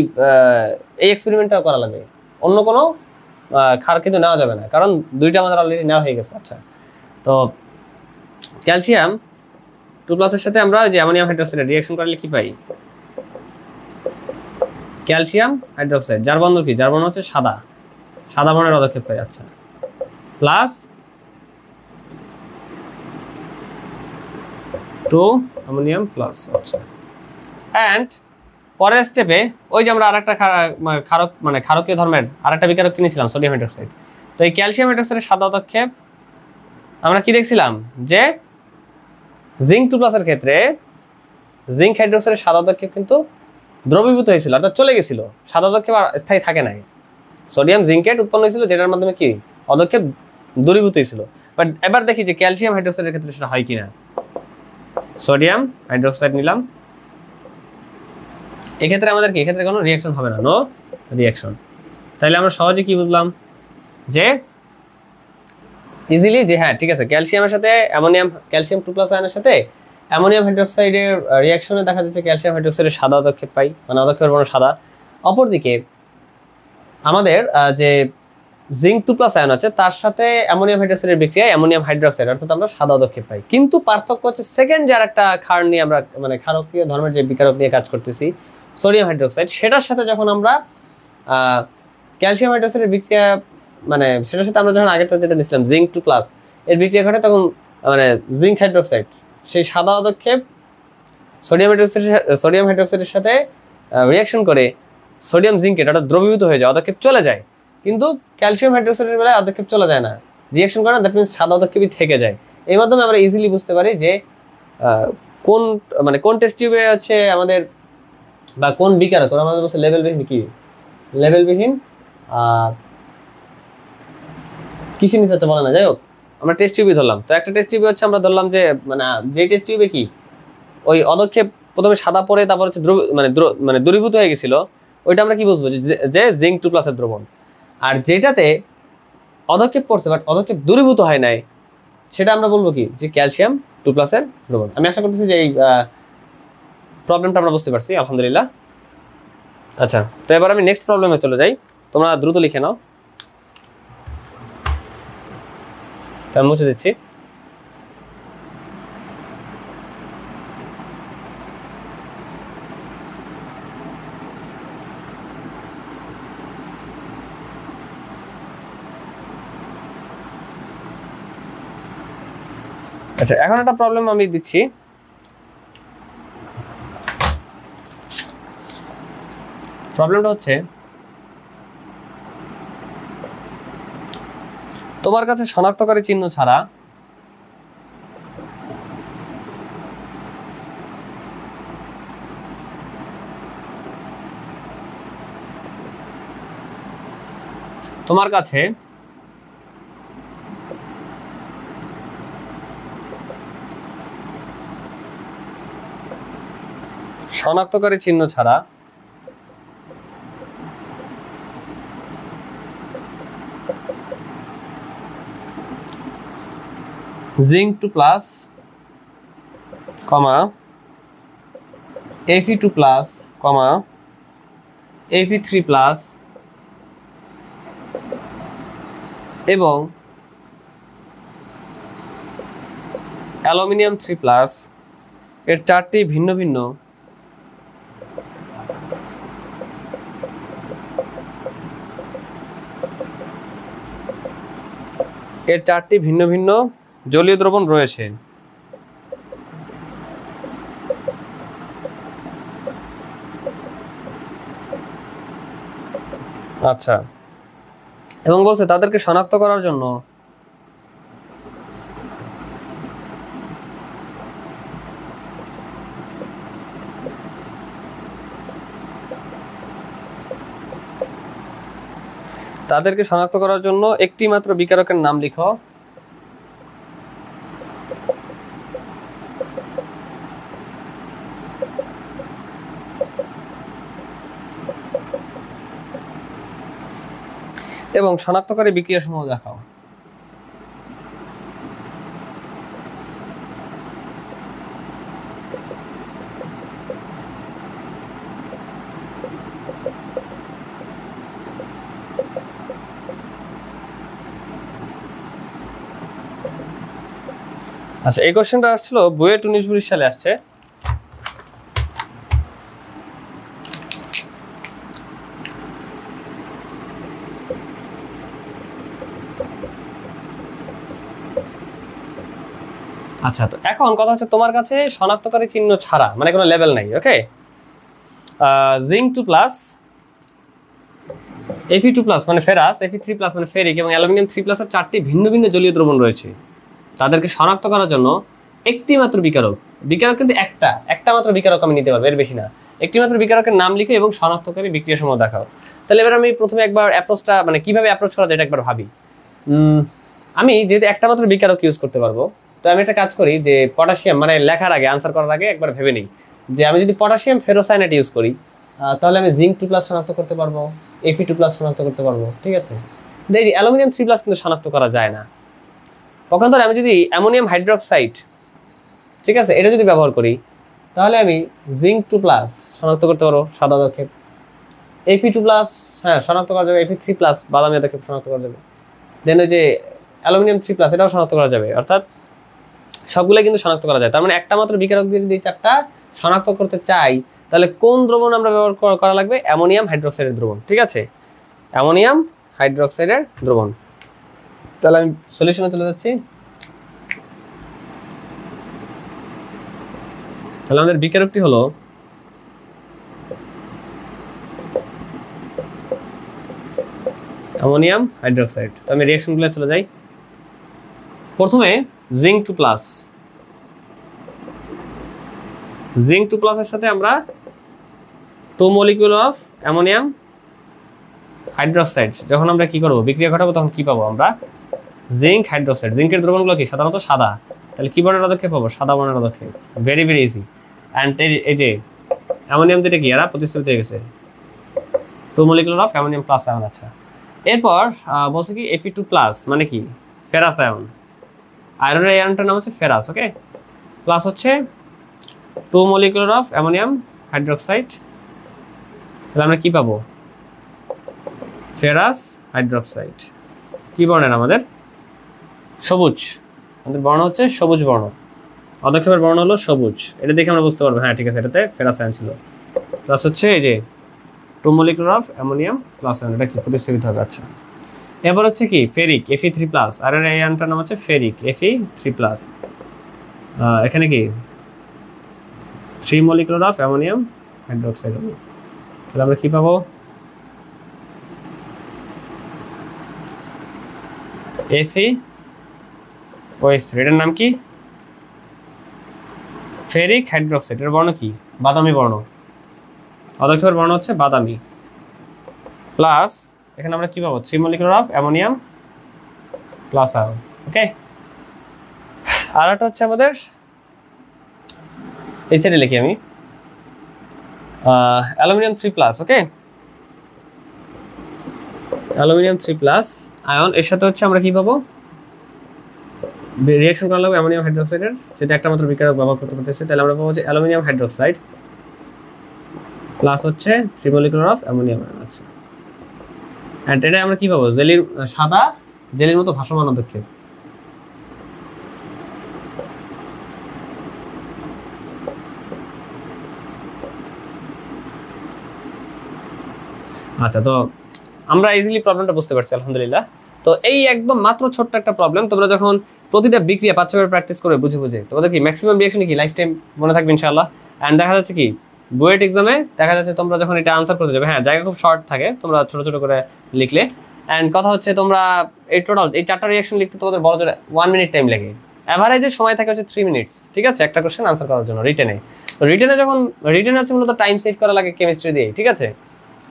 এক্সপেরিমেন্টটা করা লাগবে, অন্য কোনো ক্ষার কিন্তু নেওয়া যাবে না, কারণ 2টা আমাদের অলরেডি নেওয়া হয়ে গেছে। আচ্ছা, তো ক্যালসিয়াম 2+ এর সাথে আমরা যে অ্যামোনিয়াম হাইড্রোক্সাইড রিঅ্যাকশন করলে কি পাই? ক্যালসিয়াম হাইড্রোক্সাইড, যার বর্ণ কি? যার বর্ণ হচ্ছে সাদা বর্ণের পদক্ষেপ পাই। আচ্ছা, প্লাস 2 অ্যামোনিয়াম প্লাস। আচ্ছা, অ্যান্ড পরের স্টেপে ওই যে আমরা আরেকটা ক্ষারকীয় ধর্মের আরেকটা বিকারক কিনেছিলাম সোডিয়াম হাইড্রোক্সাইড। তো এই ক্যালসিয়াম হাইড্রোক্সাইডের সাদা পদক্ষেপ আমরা কি দেখছিলাম যে জিঙ্ক 2+ এর ক্ষেত্রে জিঙ্ক হাইড্রোক্সাইডের সাদা পদক্ষেপ কিন্তু দ্রবীভূত হয়েছিল, অর্থাৎ চলে গেছিল, সাদা পদক্ষেপ আর স্থায়ী থাকে নাই। সোডিয়াম জিঙ্কেট উৎপন্ন হয়েছিল, যেটার মাধ্যমে কি পদক্ষেপ দূরীভূত হয়েছিল। বাট এবার দেখি যে ক্যালসিয়াম হাইড্রোক্সাইডের ক্ষেত্রে সেটা হয় কিনা। সোডিয়াম হাইড্রোক্সাইড নিলাম, এক্ষেত্রে আমাদের কি, এক্ষেত্রে কোনো রিঅ্যাকশন হবে না, নো রিঅ্যাকশন। তাহলে আমরা সহজে কি বুঝলাম যে ইজিলি যে হ্যাঁ ঠিক আছে, ক্যালসিয়ামের সাথে ক্যালসিয়াম 2+ আয়নের সাথে অ্যামোনিয়াম হাইড্রোক্সাইডের রিঅ্যাকশনে দেখা যাচ্ছে ক্যালসিয়াম হাইড্রোক্সাইডের সাদা পদক্ষেপ পাই, মানে পদক্ষেপের বর্ণ সাদা। অপরদিকে আমাদের যে জিঙ্ক 2+ আয়ন আছে তার সাথে অ্যামোনিয়াম হাইড্রোক্সাইডের বিক্রিয়ায় অ্যামোনিয়াম হাইড্রোক্সাইড, অর্থাৎ আমরা সাদা পদক্ষেপ পাই। কিন্তু পার্থক্য হচ্ছে সেকেন্ড যে আরেকটা ক্ষার নিয়ে আমরা মানে ক্ষারকীয় ধর্মের যে বিকারক নিয়ে কাজ করতেছি সোডিয়াম হাইড্রোক্সাইড, সেটার সাথে যখন আমরা ক্যালসিয়াম হাইড্রোক্সাইডের বিক্রিয়া, মানে সেটার সাথে আমরা যখন আগেরটা যেটা নিয়েছিলাম জিঙ্ক 2+ এর বিক্রিয়া ঘটে, তখন মানে জিঙ্ক হাইড্রোক্সাইড সেই সাদা পদক্ষেপ সোডিয়াম হাইড্রোক্সাইডের সাথে রিঅ্যাকশন করে সোডিয়াম জিঙ্কেট অর্থাৎ দ্রবীভূত হয়ে যায়, পদক্ষেপ চলে যায়। কিন্তু ক্যালসিয়াম হাইড্রোক্সাইডের বেলায় পদক্ষেপ চলে যায় না, রিঅ্যাকশন করে না, দ্যাট মিনস সাদা পদক্ষেপই থেকে যায়। এই মাধ্যমে আমরা ইজিলি বুঝতে পারি যে কোন টেস্ট টিউবে হচ্ছে আমাদের, বা কোন বিকারক আমাদের বলছে লেভেলবিহীন, কি লেভেলবিহীন কিসের নিচে বলে না, যাই হোক আমরা টেস্ট টিউবই ধরলাম। তো একটা টেস্ট টিউবে হচ্ছে আমরা ধরলাম যে মানে যে টেস্ট টিউবে কি ওই পদক্ষেপ প্রথমে সাদা পরে তারপর হচ্ছে মানে দ্রবীভূত হয়ে গেছিল, ওইটা আমরা কি বুঝবো যে জিঙ্ক 2+ এর দ্রবণ। আর যেটাতে অধক্ষেপ পড়ছে বাট অধক্ষেপ দ্রবীভূত হয় নাই, সেটা আমরা বলবো কি যে ক্যালসিয়াম 2+ এর দ্রবণ। আমি আশা করতেছি যে এই প্রবলেমটা আমরা বুঝতে পারছি, আলহামদুলিল্লাহ। আচ্ছা, তো এবার আমি নেক্সট প্রবলেমে চলে যাই, তোমরা দ্রুত লিখে নাও, তাই মুছে দিচ্ছি। আচ্ছা, এখন একটা প্রবলেম আমি দিচ্ছি। প্রবলেমটা হচ্ছে তোমার কাছে শনাক্তকারী চিহ্ন ছাড়া তোমার কাছে শনাক্তকারী চিহ্ন ছাড়া জিঙ্ক 2+, Fe2+, Fe3+, এবং অ্যালুমিনিয়াম 3+, এর চারটি ভিন্ন ভিন্ন জলীয় দ্রবণ রয়েছে। আচ্ছা, এবং বলছে তাদেরকে শনাক্ত করার জন্য একটি মাত্র বিকারকের নাম লিখো। এবং শনাক্তকারী বিক্রিয়া সমূহ দেখাও। আচ্ছা, এই কোশ্চেনটা আসছিল বুয়েট 1920 সালে আসছে। আচ্ছা, তো এখন কথা হচ্ছে তোমার কাছে শনাক্তকারী চিহ্ন ছাড়া, মানে কোনো লেভেল নাই, ওকে, জিঙ্ক 2+, Fe2+ মানে ফেরাস, Fe3+ মানে ফেরিক, এবং অ্যালুমিনিয়াম 3+ এর চারটি ভিন্ন ভিন্ন জলীয় দ্রবণ রয়েছে। তাদেরকে শনাক্ত করার জন্য একটি মাত্র বিকারক কিন্তু একটা মাত্র বিকারক আমি নিতে পারবো, এর বেশি না। একটি মাত্র বিকারকের নাম লিখো এবং শনাক্তকারী বিক্রিয়া সমূহ দেখাও। তাহলে এবার আমি প্রথমে একবার অ্যাপ্রোচটা, মানে কিভাবে অ্যাপ্রোচ করা যায় এটা একবার ভাবি। আমি যেহেতু একটা মাত্র বিকারক ইউজ করতে পারবো, তো আমি একটা কাজ করি যে পটাশিয়াম, মানে লেখার আগে, আনসার করার আগে একবার ভেবে নিই যে আমি যদি পটাশিয়াম ফেরোসায়ানেট ইউজ করি, তাহলে আমি জিঙ্ক 2+ শনাক্ত করতে পারবো, Fe2+ শনাক্ত করতে পারবো, ঠিক আছে। দেখি অ্যালুমিনিয়াম 3+ কিন্তু শনাক্ত করা যায় না। পক্ষান্তরে আমি যদি অ্যামোনিয়াম হাইড্রোক্সাইড, ঠিক আছে, এটা যদি ব্যবহার করি, তাহলে আমি জিঙ্ক 2+ শনাক্ত করতে পারবো, সাদা আদক্ষেপ। Fe2+, হ্যাঁ, শনাক্ত করা যাবে। Fe3+ বাদামি আদক্ষেপ শনাক্ত করা যাবে। দেন ওই যে অ্যালুমিনিয়াম 3+, এটাও শনাক্ত করা যাবে। অর্থাৎ সবগুলো কিন্তু শনাক্ত করা যায়। তার মানে একটা মাত্র বিকারক দিয়ে যদি চারটা শনাক্ত করতে চাই, তাহলে কোন দ্রবণ আমরা ব্যবহার করা লাগবে? অ্যামোনিয়াম হাইড্রোক্সাইডের দ্রবণ, ঠিক আছে, অ্যামোনিয়াম হাইড্রোক্সাইডের দ্রবণ। তাহলে আমি সলিউশনে চলে যাচ্ছি। তাহলে আমাদের বিকারকটি হলো অ্যামোনিয়াম হাইড্রোক্সাইড। তো আমি রিঅ্যাকশনগুলো চলে যাই। প্রথমে জিঙ্ক 2+, এর সাথে আমরা 2 মলিকিউল অফ অ্যামোনিয়াম হাইড্রোক্সাইড, যখন আমরা কি করব, বিক্রিয়া ঘটাবো, তখন কি পাবো আমরা? Zinc hydroxide. জিঙ্কের দ্রবণগুলো কি? সাধারণত সাদা, তাহলে কি বর্ণের পদক্ষেপ পাবো? সাদা বর্ণের পদক্ষেপ। Very very easy. অ্যান্ড এই যে অ্যামোনিয়াম দুটো কি এরা প্রতিস্থাপিত হয়ে গেছে 2 molecular of ammonium plus ion. আচ্ছা এরপর বলছে কি Fe2 প্লাস মানে কি ফেরাস আয়ন, আয়রনের এই আয়নটার নাম হচ্ছে ফেরাস। ওকে, প্লাস হচ্ছে 2 মলিকুলার অফ অ্যামোনিয়াম হাইড্রোক্সাইড, তাহলে আমরা কি পাবো ফেরাস হাইড্রোক্সাইড। কি বর্ণের আমাদের সবুজ, আমাদের বর্ণ হচ্ছে সবুজ বর্ণ, পদক্ষেপের বর্ণ হলো সবুজ। এটা দেখে আমরা বুঝতে পারবো হ্যাঁ ঠিক আছে এটাতে ফেরাস আয়ন ছিল। প্লাস হচ্ছে এই যে 2 molecular of ammonium plus ion, এটা কি প্রতিস্থাপিত হবে। আচ্ছা এবার হচ্ছে কি ফেরিক Fe3 প্লাস, আর এর এই আয়নটার নাম হচ্ছে ফেরিক Fe3 প্লাস। এখানে কি 3 মলিকুলার অফ অ্যামোনিয়াম হাইড্রোক্সাইড হবে, তাহলে আমরা কি পাবো FeOH3, এটার নাম কি ফেরিক হাইড্রোক্সাইড। এর বর্ণ কি বাদামি বর্ণ, পদক্ষেপের বর্ণ হচ্ছে বাদামি। প্লাস এখানে আমরা কি পাবো 3 molecular of ammonium plus ion. Okay, আর একটা হচ্ছে আমাদের এই সাইডে লিখি আমি aluminium 3 plus. Okay, aluminium 3 plus ion, এর সাথে হচ্ছে আমরা কি পাবো রিঅ্যাকশন করা লাগবে অ্যামোনিয়াম হাইড্রোক্সাইডের, যেটা একটা মাত্র বিকারক ব্যবহার করতে পারতেছে, তাহলে আমরা পাবো যে অ্যালুমিনিয়াম হাইড্রোক্সাইড প্লাস হচ্ছে 3 মলিকুলার অফ অ্যামোনিয়াম আয়ন। আচ্ছা এন্ড এটা আমরা কি পাবো জেলির সাদা জেলির মতো ভাসমান অদক্ষেপ। আচ্ছা তো আমরা ইজিলি প্রবলেমটা বুঝতে পারছি আলহামদুলিল্লাহ। তো এই একদম মাত্র ছোট্ট একটা প্রবলেম, তোমরা যখন প্রতিটা বিক্রিয়া 5 প্র্যাকটিস করে বুঝে বুঝে তোমাদের কি ম্যাক্সিমাম রিঅ্যাকশন কি লাইফ টাইম মনে থাকবে ইনশাআল্লাহ। এন্ড দেখা যাচ্ছে কি বুয়েট এক্সামে দেখা যাচ্ছে তোমরা যখন এটা আনসার করতে যাবে, হ্যাঁ জায়গা খুব শর্ট থাকে, তোমরা ছোট ছোট করে লিখলে। এন্ড কথা হচ্ছে তোমরা এই টোটাল এই 4টা রিঅ্যাকশন লিখতে তোমাদের বড় জোরে 1 মিনিট টাইম লাগে, অ্যাভারেজে সময় থাকে হচ্ছে 3 মিনিটস। ঠিক আছে, একটা কোশ্চেন আনসার করার জন্য রিটেনে। তো রিটেনে যখন রিটেনে হচ্ছে মূলত টাইম সেভ করা লাগে কেমিস্ট্রি দিয়ে। ঠিক আছে,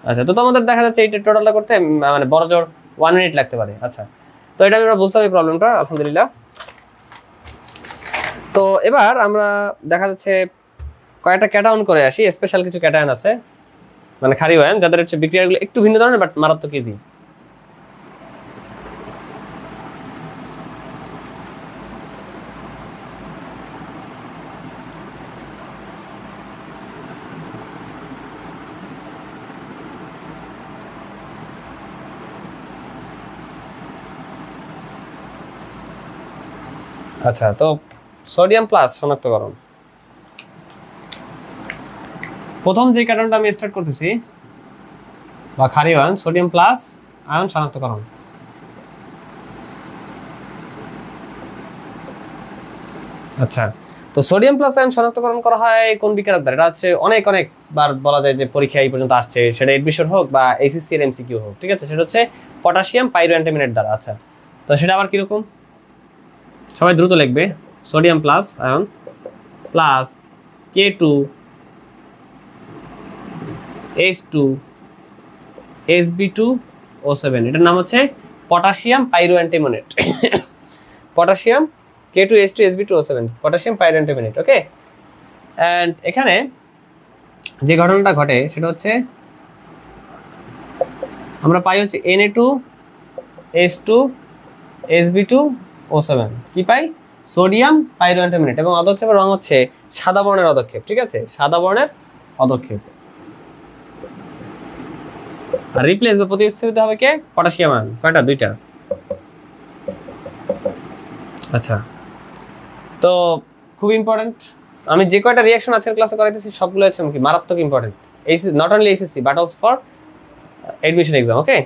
আচ্ছা তো তোমাদের দেখা যাচ্ছে এইটা টোটালটা করতে মানে বড় জোর 1 মিনিট লাগতে পারে। আচ্ছা তো এটা আমরা বুঝতে পারি প্রবলেমটা আলহামদুলিল্লাহ। তো এবার আমরা দেখা যাচ্ছে কয়েকটা ক্যাটায়ন করে আসি, স্পেশাল কিছু ক্যাটায়ন আছে মানে ক্ষারীয় আয়ন যাদের হচ্ছে বিক্রিয়াগুলো একটু ভিন্ন ধরনের বাট মারাত্মক ইজি। আচ্ছা তো সোডিয়াম প্লাস শনাক্তকরণ, প্রথম যে কারণটা আমি স্টার্ট করতেছি বা ক্ষারীয় আয়ন সোডিয়াম প্লাস আয়ন শনাক্তকরণ। আচ্ছা তো সোডিয়াম প্লাস আয়ন শনাক্তকরণ করা হয় কোন বিকারক দ্বারা? এটা হচ্ছে অনেকবার বলা যায় যে পরীক্ষা এই পর্যন্ত আসছে, সেটা এডমিশন হোক বা এইচএসসি এর এমসিকিউ হোক। ঠিক আছে, সেটা হচ্ছে পটাশিয়াম পাইরোঅ্যান্টামিনেট দ্বারা। আচ্ছা তো সেটা আবার কিরকম, সবাই দ্রুত লিখবে। Sodium plus ion plus K2H2SB2O7, এটার নাম হচ্ছে potassium pyroantimonate. Potassium K2H2SB2O7 potassium pyroantimonate. Okay, and এখানে যে ঘটনাটা ঘটে সেটা হচ্ছে আমরা পাই হচ্ছে Na2H2SB2O7 কি পাই সোডিয়াম পাইরোঅ্যান্টামিনেট, এবং অদক্ষেপের রং হচ্ছে সাদা বর্ণের অদক্ষেপ। ঠিক আছে, সাদা বর্ণের অদক্ষেপ। আর রিপ্লেস বা প্রতিস্থাপিত হবে কে পটাশিয়াম আয়ন, কয়টা দুইটা। আচ্ছা তো খুব ইম্পর্টেন্ট, আমি যে কয়টা রিঅ্যাকশন আজকের ক্লাসে করাইতেছি সবগুলো হচ্ছে কি মারাত্মক important, not only HSC but also for admission exam. Okay,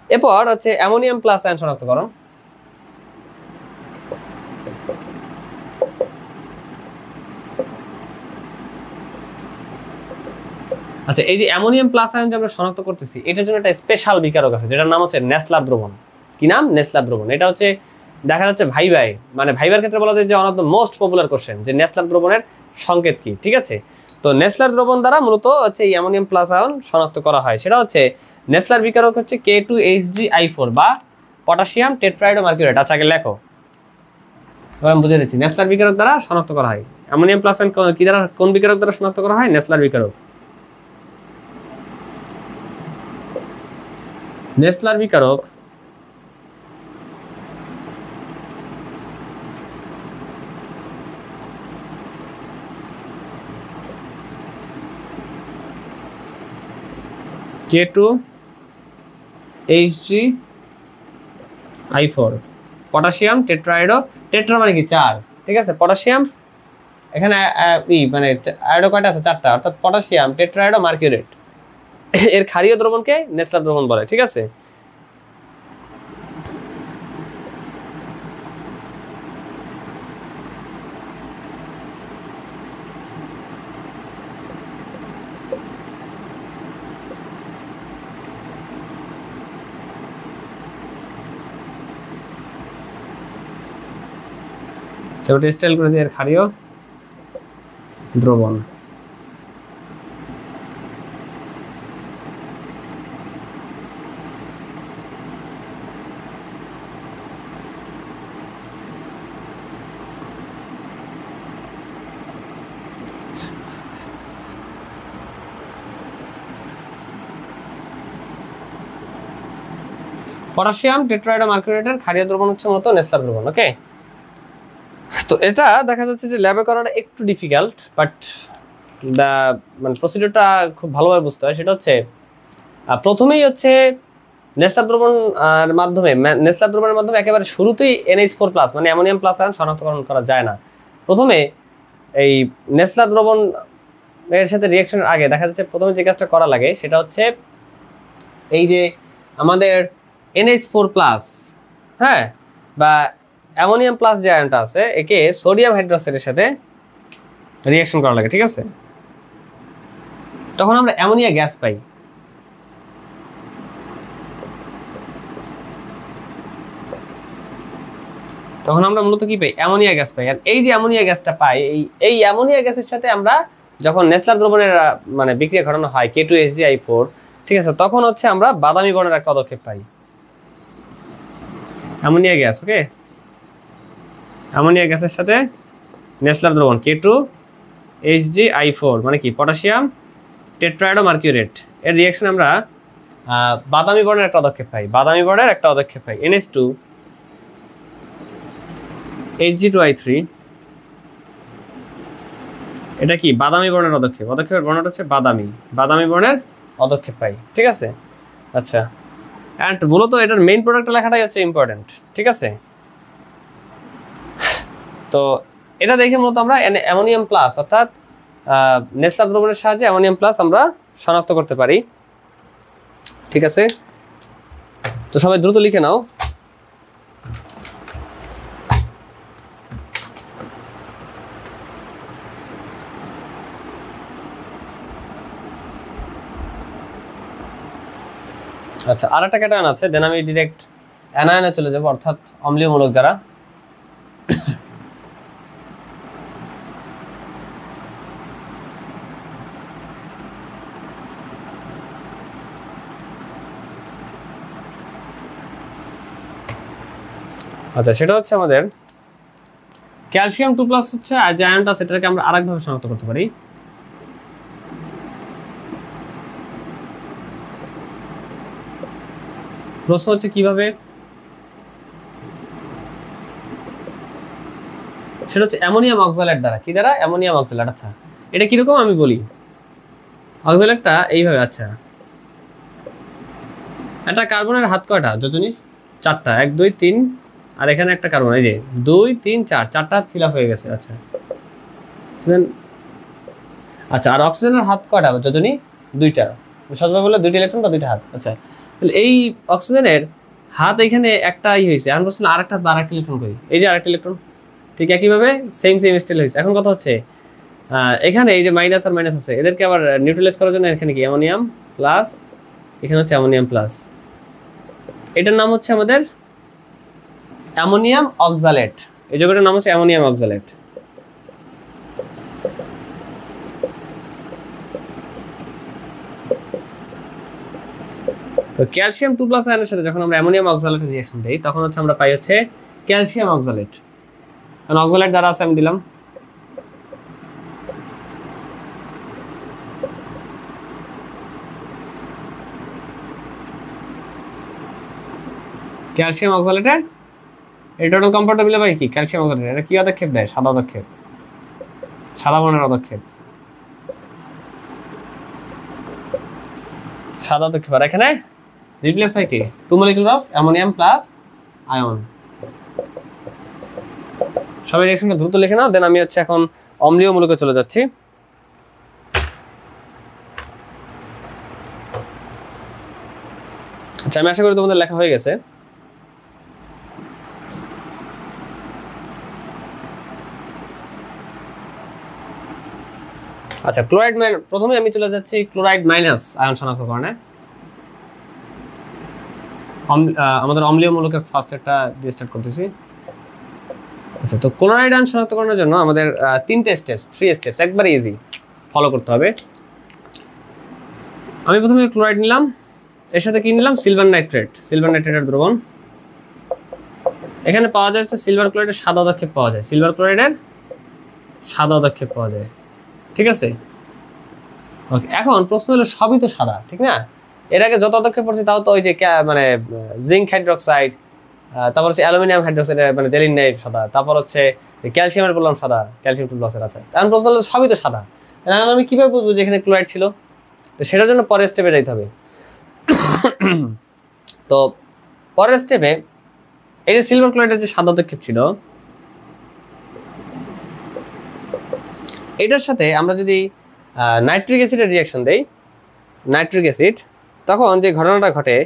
এরপর হচ্ছে অ্যামোনিয়াম প্লাস আয়ন শনাক্তকরণ। আচ্ছা এই যে অ্যামোনিয়াম প্লাস আয়ন যে আমরা শনাক্ত করতেছি এটার জন্য একটা স্পেশাল বিকারক আছে যেটার নাম হচ্ছে নেসলার দ্রবণ। কি নাম? নেসলার দ্রবণ। এটা হচ্ছে দেখা যাচ্ছে ভাইভাই মানে ভাইবার ক্ষেত্রে বলা যায় যে one of the most popular question যে নেসলার দ্রবণের সংকেত কি। ঠিক আছে, তো নেসলার দ্রবণ দ্বারা মূলত হচ্ছে এই অ্যামোনিয়াম প্লাস আয়ন শনাক্ত করা হয়। সেটা হচ্ছে নেসলার বিকারক হচ্ছে K2HgI4 বা পটাশিয়াম টেট্রাহাইড্রোমার্কিউরেট। আচ্ছা আগে লেখো, আমি বুঝিয়ে দিচ্ছি। নেসলার বিকারক দ্বারা শনাক্ত করা হয় অ্যামোনিয়াম প্লাস আয়ন কি দ্বারা, কোন বিকারক দ্বারা শনাক্ত করা হয়? নেসলার বিকারক। নেসলার বিকারক K2Hg(I4) পটাশিয়াম টেট্রাআয়োডো, টেট্রা মানে কি 4, ঠিক আছে। পটাশিয়াম এখানে মানে আয়োডো কয়টা আছে? 4টা, অর্থাৎ পটাশিয়াম টেট্রাআয়োডো মার্কিউরেট, এর ক্ষারীয় দ্রবণকে নেসলার দ্রবণ বলে, ঠিক আছে। সেটা স্টাইল করে দিয়ে এর ক্ষারীয় দ্রবণ। পটাশিয়াম টেট্রাআয়োডো মার্কিউরেটের ক্ষারীয় দ্রবণ হচ্ছে মূলত নেসলার দ্রবণ। ওকে, তো এটা দেখা যাচ্ছে যে ল্যাবে করাটা একটু ডিফিকাল্ট, বাট মানে প্রসিডিউরটা খুব ভালোভাবে বুঝতে হয়। সেটা হচ্ছে প্রথমেই হচ্ছে নেসলার দ্রবণের মাধ্যমে একেবারে শুরুতেই NH4+ মানে অ্যামোনিয়াম প্লাস আয়ন শনাক্তকরণ করা যায় না। প্রথমে এই নেসলার দ্রবণ এর সাথে রিঅ্যাকশনের আগে দেখা যাচ্ছে প্রথমে যে কাজটা করা লাগে সেটা হচ্ছে এই যে আমাদের NH4+, হ্যাঁ, বা অ্যামোনিয়াম প্লাস যে আয়নটা আছে একে সোডিয়াম হাইড্রোক্সাইডের সাথে রিঅ্যাকশন করা লাগে, ঠিক আছে। তখন আমরা অ্যামোনিয়া গ্যাস পাই। তখন আমরা মূলত কি পাই? অ্যামোনিয়া গ্যাস পাই। আর এই যে অ্যামোনিয়া গ্যাসটা পাই, এই অ্যামোনিয়া গ্যাসের সাথে আমরা যখন নেসলার দ্রবণের মানে বিক্রিয়া ঘটানো হয় K2Hg(I4), ঠিক আছে, তখন হচ্ছে আমরা বাদামি বর্ণের একটা পদক্ষেপ পাই, অ্যামোনিয়া গ্যাস। ওকে, অ্যামোনিয়া গ্যাসের সাথে নেসলার দ্রবণ K2Hg(I4) মানে কি? পটাশিয়াম টেট্রাআয়োডো মার্কিউরেট, এর রিঅ্যাকশন আমরা বাদামি বর্ণের একটা পদক্ষেপ পাই, NH2Hg(2I3), এটা কি? বাদামি বর্ণের পদক্ষেপ, পদক্ষেপের বর্ণটা হচ্ছে বাদামি বর্ণের পদক্ষেপ পাই, ঠিক আছে। আচ্ছা, অ্যান্ড মূলত এটার মেইন প্রোডাক্ট লেখাটাই হচ্ছে ইম্পর্টেন্ট, ঠিক আছে। তো এটা দেখে মূলত আমরা অ্যামোনিয়াম প্লাস অর্থাৎ নেসলার দ্রবণের সাহায্যে অ্যামোনিয়াম প্লাস আমরা শনাক্ত করতে পারি, ঠিক আছে। তো সবাই দ্রুত লিখে নাও। আচ্ছা, আর একটা ক্যাটায়ন আছে, দেন আমি ডিরেক্ট অ্যানায়নে চলে যাবো, অর্থাৎ অম্লীয় মূলক যারা। আচ্ছা, সেটা হচ্ছে আমাদের ক্যালসিয়াম 2+ হচ্ছে আর যে আয়নটা সেটাকে আমরা আরেকভাবে শনাক্ত করতে পারি। প্রশ্ন হচ্ছে কিভাবে? সেটা হচ্ছে অ্যামোনিয়াম অক্সালেট দ্বারা। কি দ্বারা? Ammonium oxalate. আচ্ছা, এটা কিরকম আমি বলি। অক্সালেটটা এইভাবে, আচ্ছা, একটা কার্বনের হাত কয়টা যতনি? 4টা, 1 2 3, আর এখানে একটা কার্বন, এই যে 2 3 4, 4টা হাত ফিল আপ হয়ে গেছে। আচ্ছা, আচ্ছা, আর অক্সিজেনের হাত কয়টা যতনি? 2টা, সহজভাবে বললে 2টি ইলেকট্রন বা 2টা হাত। আচ্ছা, তাহলে এই অক্সিজেনের হাত এখানে একটাই হয়েছে, এখন বলছিলাম আরেকটা ইলেকট্রন কই? এই যে আরেকটা ইলেকট্রন, ঠিক একইভাবে সেম স্টাইল হয়েছে। এখন কথা হচ্ছে এখানে এই যে মাইনাস আর মাইনাস আছে, এদেরকে আবার নিউট্রালাইজ করার জন্য এখানে কি অ্যামোনিয়াম প্লাস, এখানে হচ্ছে অ্যামোনিয়াম প্লাস, এটার নাম হচ্ছে আমাদের অ্যামোনিয়াম অক্সালেট। এই যৌগটার নাম হচ্ছে অ্যামোনিয়াম অক্সালেট। তো ক্যালসিয়াম 2+ আয়নের সাথে যখন আমরা অ্যামোনিয়াম অক্সালেটের রিঅ্যাকশন দেই তখন হচ্ছে আমরা পাই হচ্ছে ক্যালসিয়াম অক্সালেট। কারণ অক্সালেট যারা আছে আমি দিলাম ক্যালসিয়াম অক্সালেটের এই টোটাল কম্পাউন্ডটা মিলে ভাই কি ক্যালসিয়াম অক্সালেট, এটা কি পদক্ষেপ দেয়? সাদা পদক্ষেপ, সাদা বর্ণের পদক্ষেপ, সাদা পদক্ষেপ। আর এখানে রিপ্লেস হয় কি 2 molecule of ammonium plus ion. সবাই রিঅ্যাকশনটা দ্রুত লিখে নাও, দেন আমি হচ্ছে এখন অম্লীয় মূলকে চলে যাচ্ছি। আচ্ছা, আমি আশা করি তোমাদের লেখা হয়ে গেছে। আচ্ছা, ক্লোরাইড প্রথমে আমি চলে যাচ্ছি ক্লোরাইড মাইনাস আয়ন শনাক্তকরণে। আমাদের অম্লীয় মূলকের ফার্স্ট একটা দিয়ে স্টার্ট করতেছি। আচ্ছা, তো ক্লোরাইড আয়ন শনাক্তকরণের জন্য আমাদের 3 স্টেপস একবারে ইজি ফলো করতে হবে। আমি প্রথমে ক্লোরাইড নিলাম, এর সাথে কি নিলাম? সিলভার নাইট্রেটের দ্রবণ। এখানে পাওয়া যাচ্ছে সিলভার ক্লোরাইডের সাদা পদক্ষেপ পাওয়া যায়, সিলভার ক্লোরাইডের সাদা পদক্ষেপ পাওয়া যায়, ঠিক আছে? ওকে, এখন প্রশ্ন হলো সবই তো সাদা, ঠিক না? এর আগে যত পদক্ষেপ পড়ছি তাও তো ওই যে মানে জিঙ্ক হাইড্রোক্সাইড, তারপর হচ্ছে অ্যালুমিনিয়াম হাইড্রোক্সাইড মানে জেলিনাইট সাদা, তারপর হচ্ছে ক্যালসিয়ামের বললাম সাদা, ক্যালসিয়াম 2+ আছে। এখন প্রশ্ন হলো সবই তো সাদা, এখন আমি কিভাবে বুঝবো যে এখানে ক্লোরাইড ছিল? তো সেটার জন্য পরের স্টেপে যাইতে হবে। তো পরের স্টেপে এই যে সিলভার ক্লোরাইডের যে সাদা পদক্ষেপ ছিল, এটার সাথে আমরা যদি নাইট্রিক অ্যাসিডের রিঅ্যাকশন দেই, নাইট্রিক অ্যাসিড, তখন যে ঘটনাটা ঘটে,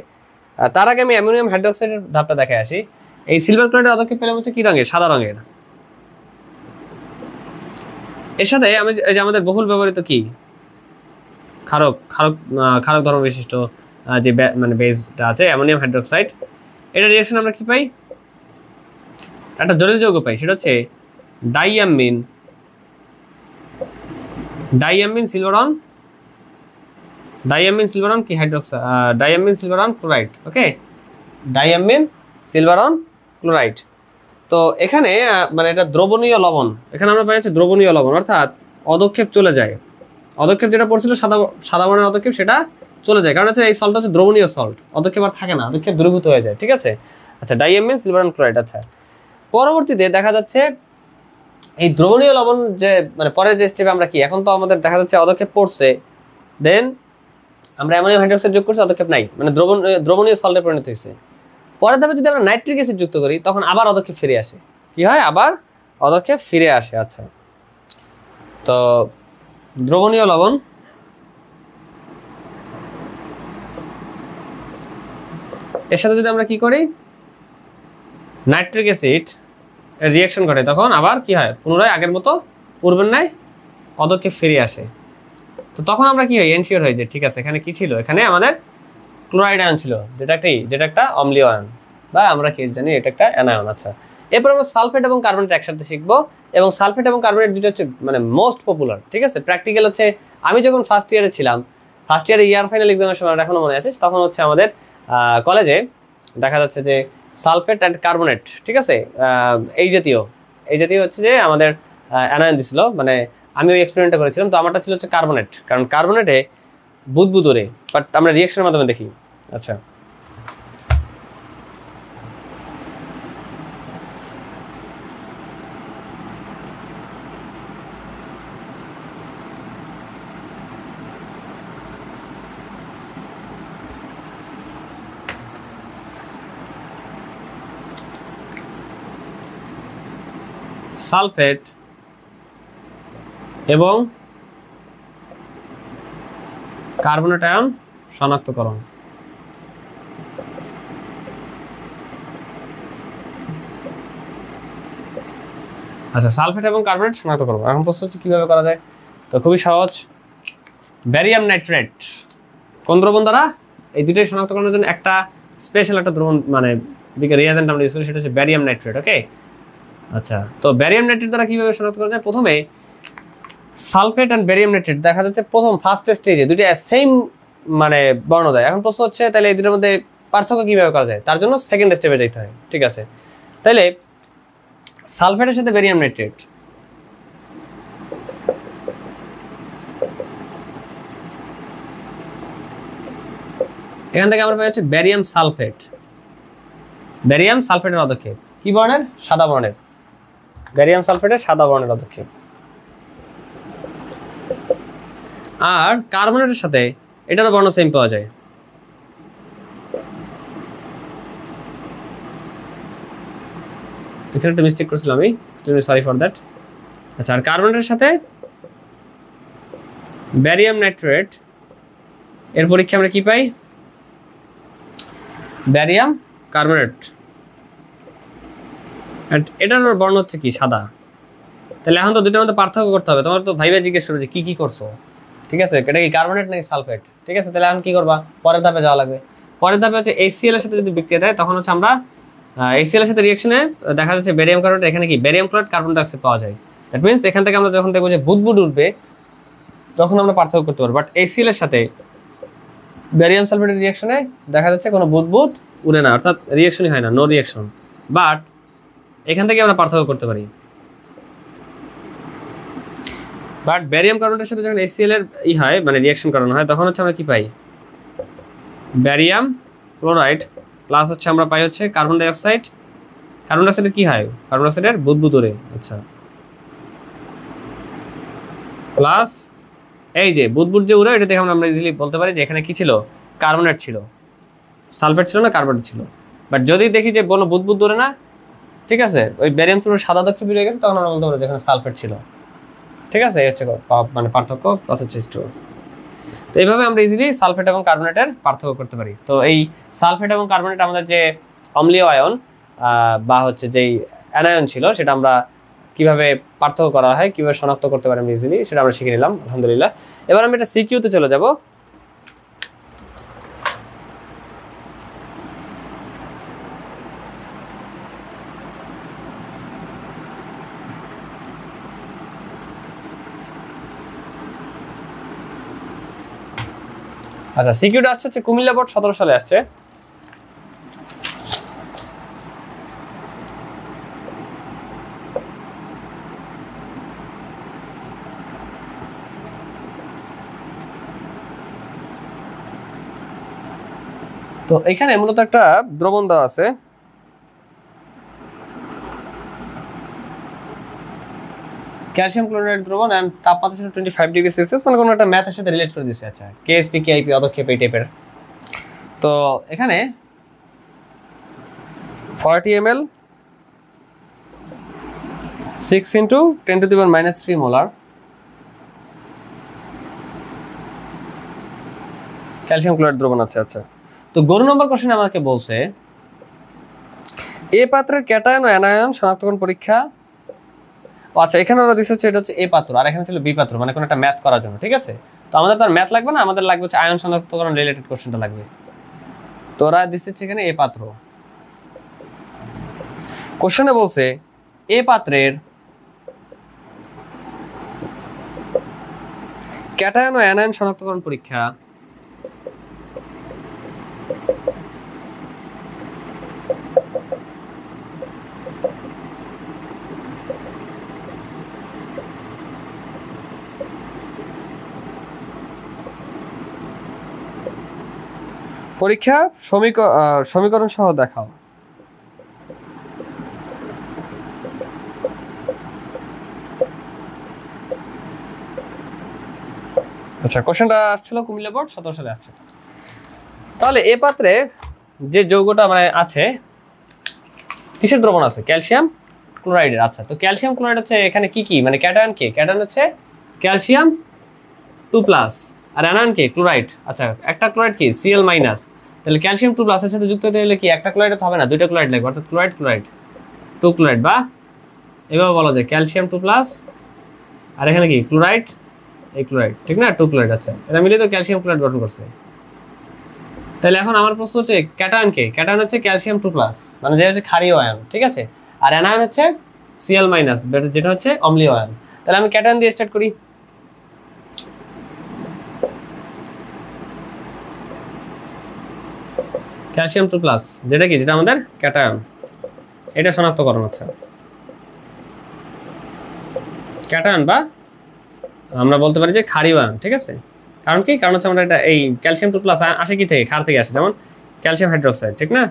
তার আগে আমি অ্যামোনিয়াম হাইড্রোক্সাইডের ধাপটা দেখে আসি। এই সিলভার ক্লোরাইডের পদক্ষেপ পেলাম হচ্ছে কি রঙের? সাদা রঙের। এর সাথে আমি এই যে আমাদের বহুল ব্যবহৃত কি ক্ষারক ধর্ম বিশিষ্ট যে মানে বেসটা আছে অ্যামোনিয়াম হাইড্রোক্সাইড, এটা রিঅ্যাকশন আমরা কি পাই? একটা জটিল যৌগ পাই, সেটা হচ্ছে ডাইয়ামিন সিলভারন কি হাইড্রোক্সাইড, ডাইয়ামিন সিলভারন ক্লোরাইড। ওকে, ডাইয়ামিন সিলভারন ক্লোরাইড। তো এখানে মানে এটা দ্রবণীয় লবণ, এখানে আমরা পাই হচ্ছে দ্রবণীয় লবণ, অর্থাৎ অদক্ষেপ চলে যায়। অদক্ষেপ যেটা পড়ছিল সাদা বর্ণের অদক্ষেপ, সেটা চলে যায়, কারণ হচ্ছে এই সল্টটা হচ্ছে দ্রবণীয় সল্ট, অদক্ষেপ আর থাকে না, অদক্ষেপ দ্রবীভূত হয়ে যায়, ঠিক আছে? আচ্ছা, ডাইয়ামিন সিলভারন ক্লোরাইড। আচ্ছা, পরবর্তীতে দেখা যাচ্ছে এই দ্রবণীয় লবণ যে মানে পরের যে স্টেপে আমরা কি, এখন তো আমাদের দেখা যাচ্ছে অদক্ষেপ পড়ছে, দেন আমরা অ্যামোনিয়াম হাইড্রোক্সাইড যোগ করছি, অদক্ষেপ নাই, মানে দ্রবণীয় সল্টে পরিণত হয়েছে। পরের ধাপে যদি আমরা নাইট্রিক অ্যাসিড যুক্ত করি, তখন আবার অদক্ষেপ ফিরে আসে। কি হয়? আবার অদক্ষেপ ফিরে আসে। আচ্ছা, তো দ্রবণীয় লবণ, এর সাথে যদি আমরা কি করি, নাইট্রিক অ্যাসিড রিঅ্যাকশন ঘটে, তখন আবার কি হয়? পুনরায় আগের মতো পূর্বের ন্যায় অদক্ষেপ ফিরে আসে। তো তখন আমরা কি হয়? এনশিওর হই যে ঠিক আছে, এখানে কি ছিল? এখানে আমাদের ক্লোরাইড আয়ন ছিল, যেটা একটা অম্লীয় আয়ন, বা আমরা কি জানি এটা একটা অ্যানায়ন। আচ্ছা, এরপর আমরা সালফেট এবং কার্বনেট একসাথে শিখবো, এবং সালফেট এবং কার্বনেট দুটো হচ্ছে মানে মোস্ট পপুলার, ঠিক আছে? প্র্যাকটিক্যাল হচ্ছে আমি যখন ফার্স্ট ইয়ারে ছিলাম, ফার্স্ট ইয়ারে ইয়ার ফাইনাল এক্সামের সময় এখনো মনে আছে, তখন হচ্ছে আমাদের কলেজে দেখা যাচ্ছে যে সালফেট অ্যান্ড কার্বনেট, ঠিক আছে, এই জাতীয় হচ্ছে যে আমাদের অ্যানায়ন দিছিল, মানে আমি ওই এক্সপেরিমেন্টটা করেছিলাম। তো আমারটা ছিল হচ্ছে কার্বনেট, কারণ কার্বনেটে বুদবুদরে, বাট আমরা রিঅ্যাকশনের মাধ্যমে দেখি। আচ্ছা, সালফেট এবং কার্বনেট আয়ন শনাক্তকরণ। আচ্ছা, সালফেট এবং কার্বনেট শনাক্তকরণ, এখন প্রশ্ন হচ্ছে কীভাবে করা যায়? তো খুবই সহজ, ব্যারিয়াম নাইট্রেট কোন দ্রবণ দ্বারা? এই দুটোই শনাক্তকরণের জন্য একটা স্পেশাল একটা দ্রবণ মানে রিয়াজেন্ট আমরা ইউজ করি, সেটা হচ্ছে ব্যারিয়াম নাইট্রেট। ওকে, আচ্ছা, তো ব্যারিয়াম নাইট্রেট দ্বারা কীভাবে শনাক্ত করা যায়? প্রথমে সালফেট অ্যান্ড ব্যারিয়াম নাইট্রেট দেখা যাচ্ছে প্রথম ফার্স্ট স্টেজে দুটো সেম মানে বর্ণ দেয়। এখন প্রশ্ন হচ্ছে তাহলে এই দুটোর মধ্যে পার্থক্য কীভাবে করা যায়? তার জন্য সেকেন্ড স্টেপে যেতে হয়, ঠিক আছে? তাহলে সালফেটের সাথে ব্যারিয়াম নাইট্রেট, এখান থেকে আমরা পাই হচ্ছে ব্যারিয়াম সালফেট, ব্যারিয়াম সালফেটের অধক্ষেপ কি বর্ণের? সাদা বর্ণের। ব্যারিয়াম সালফেটের সাদা বর্ণের অধক্ষেপ। আর কার্বনেটের সাথে এটারও বর্ণ সেম পাওয়া যায়। এখানে একটা মিস্টেক করছিলাম আমি, সরি ফর দ্যাট। আচ্ছা, আর কার্বনেটের সাথে ব্যারিয়াম নাইট্রেট এর পরীক্ষা আমরা কি পাই? ব্যারিয়াম কার্বনেট, এটার বর্ণ হচ্ছে কি? সাদা। তাহলে এখন তো দুটোর মধ্যে পার্থক্য করতে হবে। তোমার তো ভাইবা জিজ্ঞেস করবে যে কি কি করছো, ঠিক আছে, এটা কি কার্বনেট নাকি সালফেট? ঠিক আছে, তাহলে এখন কি করবা? পরের ধাপে যাওয়া লাগবে। পরের ধাপে হচ্ছে HCl এর সাথে যদি বিক্রিয়া দেয় তখন হচ্ছে আমরা HCl এর সাথে রিঅ্যাকশনে দেখা যাচ্ছে ব্যারিয়াম কার্বনেট, এখানে কি ব্যারিয়াম ক্লোরাইড কার্বন ডাইঅক্সাইড পাওয়া যায়। দ্যাট মিন্স এখান থেকে আমরা যখন দেখবো যে বুদবুদ উঠবে তখন আমরা পার্থক্য করতে পারবো। বাট HCl এর সাথে ব্যারিয়াম সালফেটের রিঅ্যাকশনে দেখা যাচ্ছে কোনো বুদবুদ উড়ে না, অর্থাৎ রিঅ্যাকশনই হয় না, নো রিঅ্যাকশন। বাট এখান থেকে আমরা পার্থক্য করতে পারি। বাট ব্যারিয়াম কার্বনেটের সাথে যখন HCl এর হয় মানে রিঅ্যাকশন করানো হয় তখন হচ্ছে আমরা কি পাই? ব্যারিয়াম ক্লোরাইড প্লাস হচ্ছে আমরা পাই হচ্ছে কার্বন ডাইঅক্সাইড। কার্বন ডাইঅক্সাইডের কি হয়? কার্বন ডাইঅক্সাইডের বুদবুদ ওরে। আচ্ছা, প্লাস এই যে বুদবুদ যে উড়ে, এটা দেখে আমরা ইজিলি বলতে পারি যে এখানে কি ছিল? কার্বনেট ছিল, সালফেট ছিল না, কার্বনেট ছিল। বাট যদি দেখি যে কোনো বুদবুদ উড়ে না, ঠিক আছে, ওই ব্যারিয়াম সালফেট সাদা দক্ষে বেরিয়ে গেছে, তখন আমরা বলতে পারি যে এখানে সালফেট ছিল। ঠিক আছে, এই হচ্ছে মানে পার্থক্য প্লাস হচ্ছে স্টোর। তো এইভাবে আমরা ইজিলি সালফেট এবং কার্বনেটের পার্থক্য করতে পারি। তো এই সালফেট এবং কার্বনেট আমাদের যে অম্লীয় আয়ন বা হচ্ছে যেই অ্যানায়ন ছিল সেটা আমরা কিভাবে পার্থক্য করা হয়, কিভাবে শনাক্ত করতে পারি আমরা ইজিলি, সেটা আমরা শিখে নিলাম আলহামদুলিল্লাহ। এবার আমি এটা সিকিউতে চলে যাব। আচ্ছা, সিকিউটা আসছে হচ্ছে কুমিল্লা বোর্ড 17 সালে আসছে। তো এখানে মূলত একটা দ্রবণ দেওয়া আছে, ক্যালসিয়াম ক্লোরাইড দ্রবণ এন্ড তাপমাত্রা ছিল 25 ডিগ্রি সেলসিয়াস, মানে কোনো একটা ম্যাথের সাথে রিলেট করে দিচ্ছে। আচ্ছা, KSP KIP অধক্ষেপ এই টাইপের। তো এখানে 40 ml 6 × 10⁻³ মোলার ক্যালসিয়াম ক্লোরাইড দ্রবণ আছে। আচ্ছা, তো গরু নম্বর কোশ্চেনে আমাকে বলছে এ পাত্রের ক্যাটায়ন ও অ্যানায়ন শনাক্তকরণ পরীক্ষা। আচ্ছা, এখানে ওরা দিচ্ছে হচ্ছে এটা হচ্ছে এ পাত্র আর এখানে ছিল বি পাত্র, মানে কোনো একটা ম্যাথ করার জন্য। ঠিক আছে, তো আমাদের তো আর ম্যাথ লাগবে না, আমাদের লাগবে হচ্ছে আয়ন শনাক্তকরণ রিলেটেড কোশ্চেনটা লাগবে। তো ওরা দিচ্ছে হচ্ছে এখানে এ পাত্র। কোশ্চেনে বলছে এ পাত্রের ক্যাটায়ন ও অ্যানায়ন শনাক্তকরণ পরীক্ষা। পরীক্ষা সমীকরণ সহ দেখাও। আচ্ছা, কোশ্চেনটা আসছিল কুমিল্লা বোর্ড 17 সালে আসছে। তাহলে এ পাত্রে যে যৌগটা মানে আছে, কিসের দ্রবণ আছে? ক্যালসিয়াম ক্লোরাইডের। আচ্ছা, তো ক্যালসিয়াম ক্লোরাইড হচ্ছে এখানে কি কি, মানে ক্যাটায়ন কে? ক্যাটায়ন হচ্ছে ক্যালসিয়াম 2+ আর অ্যানায়ন কে? ক্লোরাইড। আচ্ছা, একটা ক্লোরাইড কি? Cl-। তাহলে ক্যালসিয়াম 2+ এর সাথে যুক্ত হতে হলে কি একটা ক্লোরাইড তো হবে না, দুইটা ক্লোরাইড লাগবে, অর্থাৎ ক্লোরাইড ক্লোরাইড 2 ক্লোরাইড, বা এভাবে বলা যায় ক্যালসিয়াম 2+ আর এখানে কি? ক্লোরাইড, এই ক্লোরাইড, ঠিক না? 2 ক্লোরাইড। আচ্ছা, এটা মিলে তো ক্যালসিয়াম ক্লোরাইড গঠন করছে। তাহলে এখন আমার প্রশ্ন হচ্ছে ক্যাটায়ন কে? ক্যাটায়ন হচ্ছে ক্যালসিয়াম 2+, মানে যে হচ্ছে ক্ষারীয় আয়ন। ঠিক আছে, আর অ্যানায়ন হচ্ছে Cl-, যেটা হচ্ছে অম্লীয় আয়ন। তাহলে আমি ক্যাটায়ন দিয়ে স্টার্ট করি। ক্যালসিয়াম 2+, যেটা কি? যেটা আমাদের ক্যাটায়ন, এটা শনাক্তকরণ। আচ্ছা, ক্যাটায়ন বা আমরা বলতে পারি যে ক্ষারীয় আয়ন। ঠিক আছে, কারণ কি? কারণ হচ্ছে আমরা এটা এই ক্যালসিয়াম 2+ আসে কি থেকে? ক্ষার থেকে আসে, যেমন ক্যালসিয়াম হাইড্রোক্সাইড, ঠিক না?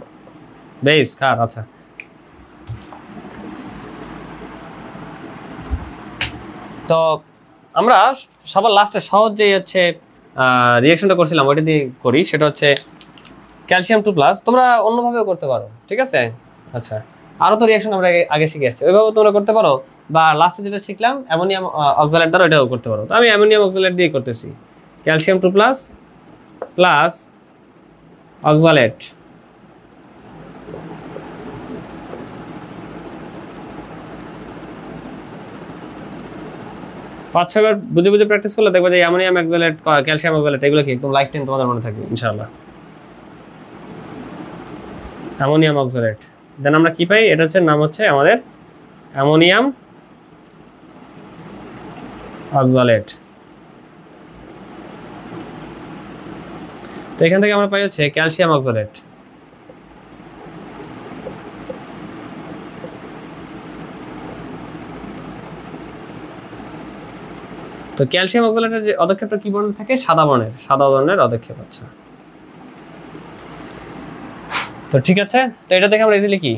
বেস কার, আচ্ছা। তো আমরা সবার লাস্টে সহজ যে হচ্ছে রিয়াকশনটা করছিলাম ওইটা দিয়ে করি, সেটা হচ্ছে ক্যালসিয়াম 2+। তোমরা অন্যভাবেও করতে পারো, ঠিক আছে? আচ্ছা, আরও তো রিয়াকশন আমরা আগে শিখে আসছি, ওইভাবে তোমরা করতে পারো, বা লাস্টে যেটা শিখলাম অ্যামোনিয়াম অক্সালেট দ্বারা ওইটাও করতে পারো। তো আমি অ্যামোনিয়াম অক্সালেট দিয়ে করতেছি, ক্যালসিয়াম 2+ প্লাস অক্সালেট। পাঁচ ছয়বার বুঝে বুঝে প্র্যাকটিস করলে দেখবো যে অ্যামোনিয়াম অক্সালেট, ক্যালসিয়াম অক্সালেট এগুলো কি একদম লাইফ টাইম তোমাদের মনে থাকবে ইনশাআল্লাহ। অ্যামোনিয়াম অক্সালেট, দেন আমরা কি পাই? এটা হচ্ছে নাম হচ্ছে আমাদের অ্যামোনিয়াম অক্সালেট। তো এখান থেকে আমরা পাই হচ্ছে ক্যালসিয়াম অক্সালেট। তো ক্যালসিয়াম অক্সালেটের যে অদক্ষেপটা কি বর্ণের থাকে? সাদা বর্ণের অদক্ষেপ। আচ্ছা, তো ঠিক আছে। তো এটা দেখে আমরা ইজিলি কি,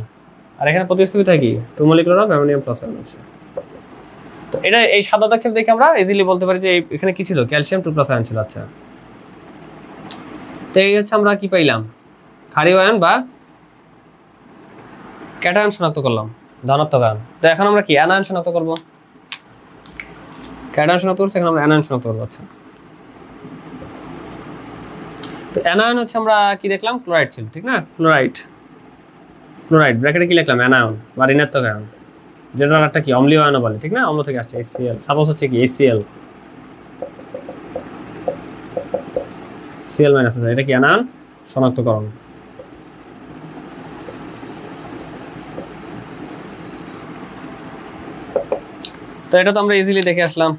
আর এখানে প্রতিস্থাপিত হয় কি 2 মলিকুলার অফ অ্যামোনিয়াম প্লাস আছে। তো এটা এই সাদা অদক্ষেপ দেখে আমরা ইজিলি বলতে পারি যে এখানে কি ছিল? ক্যালসিয়াম 2+ আয়ন ছিল। আচ্ছা, তো এই হচ্ছে আমরা কি পাইলাম? ক্ষারীয় আয়ন বা ক্যাটায়ন শনাক্ত করলাম, ধনাত্মক আয়ন। তো এখন আমরা কি অ্যানায়ন শনাক্ত করবো? ক্যাটায়ন শনাক্ত করছি, এখন আমরা অ্যানায়ন শনাক্ত করবো। আচ্ছা, তো অ্যানায়ন হচ্ছে আমরা কি দেখলাম? ক্লোরাইড ছিল, ঠিক না? ক্লোরাইড ব্র্যাকেটে কি লিখলাম? অ্যানায়ন বা ঋণাত্মক আয়ন, যেটা একটা কি অম্লীয় আয়ন বলে, ঠিক না? অম্ল থেকে আসছে HCl, সাপোজ হচ্ছে কি HCl, Cl-, এটা কি অ্যানায়ন শনাক্তকরণ। তো এটা তো আমরা ইজিলি দেখে আসলাম,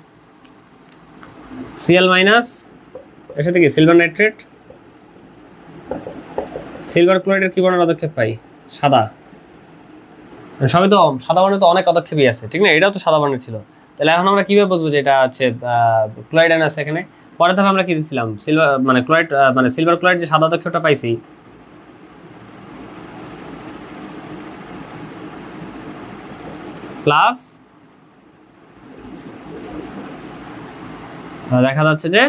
Cl-, এর সাথে কি সিলভার নাইট্রেট, সিলভার ক্লোরাইডের কি বর্ণের পদক্ষেপ পাই? সাদা। সবই তো সাদা বর্ণের, তো অনেক পদক্ষেপই আছে, ঠিক না? এটাও তো সাদা বর্ণের ছিল। তাহলে এখন আমরা কিভাবে বুঝবো যে এটা হচ্ছে ক্লোরাইড আয়ন আছে এখানে? পরের ধাপে আমরা কি দিছিলাম? সিলভার ক্লোরাইড সিলভার ক্লোরাইড যে সাদা পদক্ষেপটা পাইছি, প্লাস দেখা যাচ্ছে যে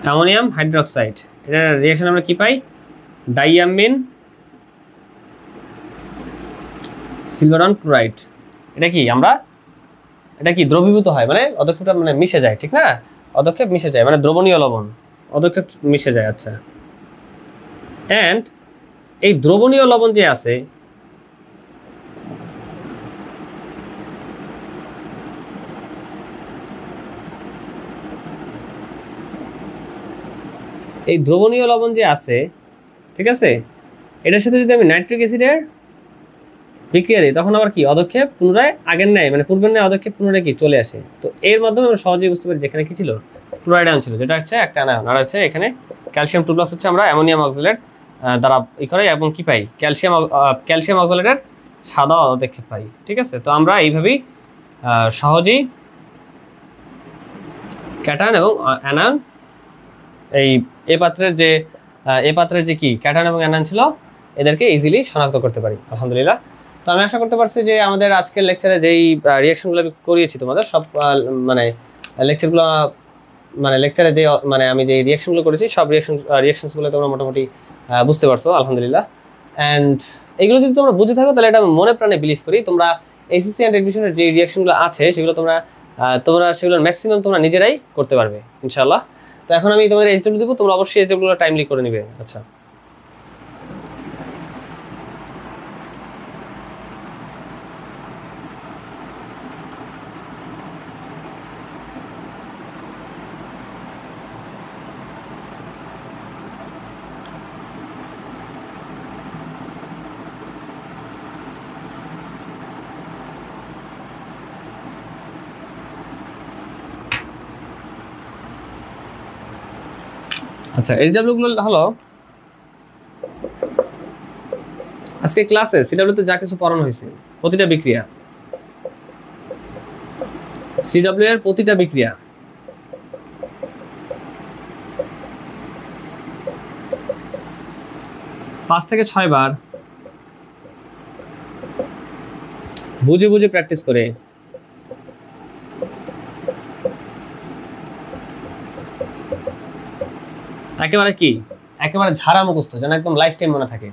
অ্যামোনিয়াম হাইড্রোক্সাইড, এটা রিঅ্যাকশন আমরা কি পাই? Diamine silver chloride. এটা কি আমরা, এটা কি দ্রবীভূত হয়, মানে অদক্ষেপটা মিশে যায়, ঠিক না? অদক্ষেপ মিশে যায়, দ্রবণীয় লবণ, অদক্ষেপ মিশে যায়। আচ্ছা, এন্ড এই দ্রবণীয় লবণ যে আছে, এই দ্রবণীয় লবণ যে আছে, ঠিক আছে, এটার সাথে যদি আমি নাইট্রিক অ্যাসিডের বিক্রিয়া দিই, তখন আবার কি অদক্ষেপ পুনরায় আগের ন্যায়, পূর্বের ন্যায় অদক্ষেপ পুনরায় কি চলে আসে। তো এর মাধ্যমে আমরা সহজেই বুঝতে পারি যেখানে কি ছিল? ক্লোরাইড আয়ন ছিল, যেটা হচ্ছে একটা আয়ন, আর হচ্ছে এখানে ক্যালসিয়াম 2+ হচ্ছে আমরা অ্যামোনিয়াম অক্সালেট দ্বারা ই করে, এবং কি পাই? ক্যালসিয়াম অক্সালেটের সাদা অদক্ষেপ পাই, ঠিক আছে? তো আমরা এইভাবেই সহজেই ক্যাটায়ন এবং অ্যানায়ন, এই এ পাত্রের যে কি ক্যাটায়ন এবং অ্যানায়ন ছিল, এদেরকে ইজিলি শনাক্ত করতে পারি আলহামদুলিল্লাহ। তো আমি আশা করতে পারছি যে আমাদের আজকের লেকচারে যেই রিঅ্যাকশনগুলো আমি করিয়েছি তোমাদের সব লেকচারগুলো, লেকচারে যে আমি যে রিঅ্যাকশনগুলো করেছি, সব রিঅ্যাকশনসগুলো তোমরা মোটামুটি বুঝতে পারছো আলহামদুলিল্লাহ। অ্যান্ড এগুলো যদি তোমরা বুঝে থাকো, তাহলে এটা আমি মনে প্রাণে বিলিভ করি, তোমরা এসএসসি অ্যান্ড এডমিশনের যে রিঅ্যাকশনগুলো আছে সেগুলো তোমরা সেগুলোর ম্যাক্সিমাম তোমরা নিজেরাই করতে পারবে ইনশাআল্লাহ। তো এখন আমি তোমাদের এইচডব্লিউ দেবো, তোমরা অবশ্যই এইচডব্লিউগুলো টাইমলি করে নিবে। আচ্ছা, আচ্ছা, এইচডব্লিউ গুলো হলো আজকে ক্লাসে সিডব্লিউ তে যা কিছু পড়ানো হয়েছে, প্রতিটা বিক্রিয়া, সিডব্লিউ এর প্রতিটা বিক্রিয়া 5 থেকে 6 বার বুঝে বুঝে প্র্যাকটিস করে একেবারে কি একেবারে ঝাড়া মুখস্থ যেন একদম লাইফ টাইম মনে থাকে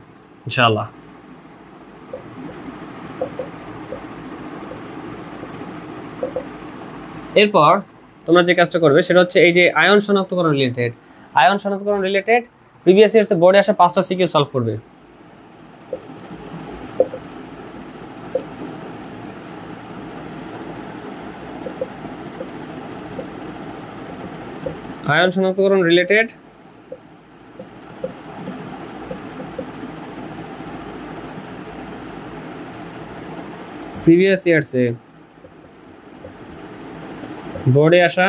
ইনশাআল্লাহ। এরপর তোমরা যে কাজটা করবে সেটা হচ্ছে এই যে আয়ন শনাক্তকরণ রিলেটেড প্রিভিয়াস ইয়ার্স বোর্ডে আসা 5টা সিকিউ সলভ করবে। আয়ন শনাক্তকরণ রিলেটেড প্রিভিয়াস ইয়ার্সে বোর্ডে আসা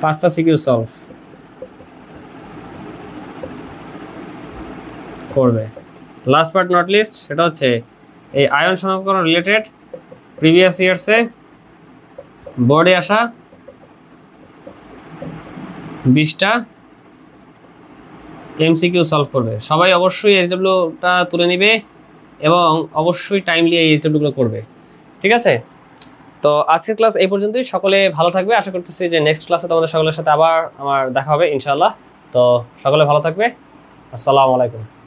5টা সিকিউ সলভ করবে। লাস্ট বাট নট লিস্ট সেটা হচ্ছে এই আয়ন শনাক্তকরণ রিলেটেড প্রিভিয়াস ইয়ার্সে বোর্ডে আসা 20টা এমসিকিউ সলভ করবে। সবাই অবশ্যই এইচডব্লিউটা তুলে নেবে এবং অবশ্যই টাইমলি এই এইচডব্লিউগুলো করবে, ঠিক আছে? তো আজকের ক্লাস এই পর্যন্তই। সকলে ভালো থাকবে। আশা করতেছি যে নেক্সট ক্লাসে তোমাদের সকলের সাথে আবার আমার দেখা হবে ইনশাআল্লাহ। তো সকলে ভালো থাকবে। আসসালামু আলাইকুম।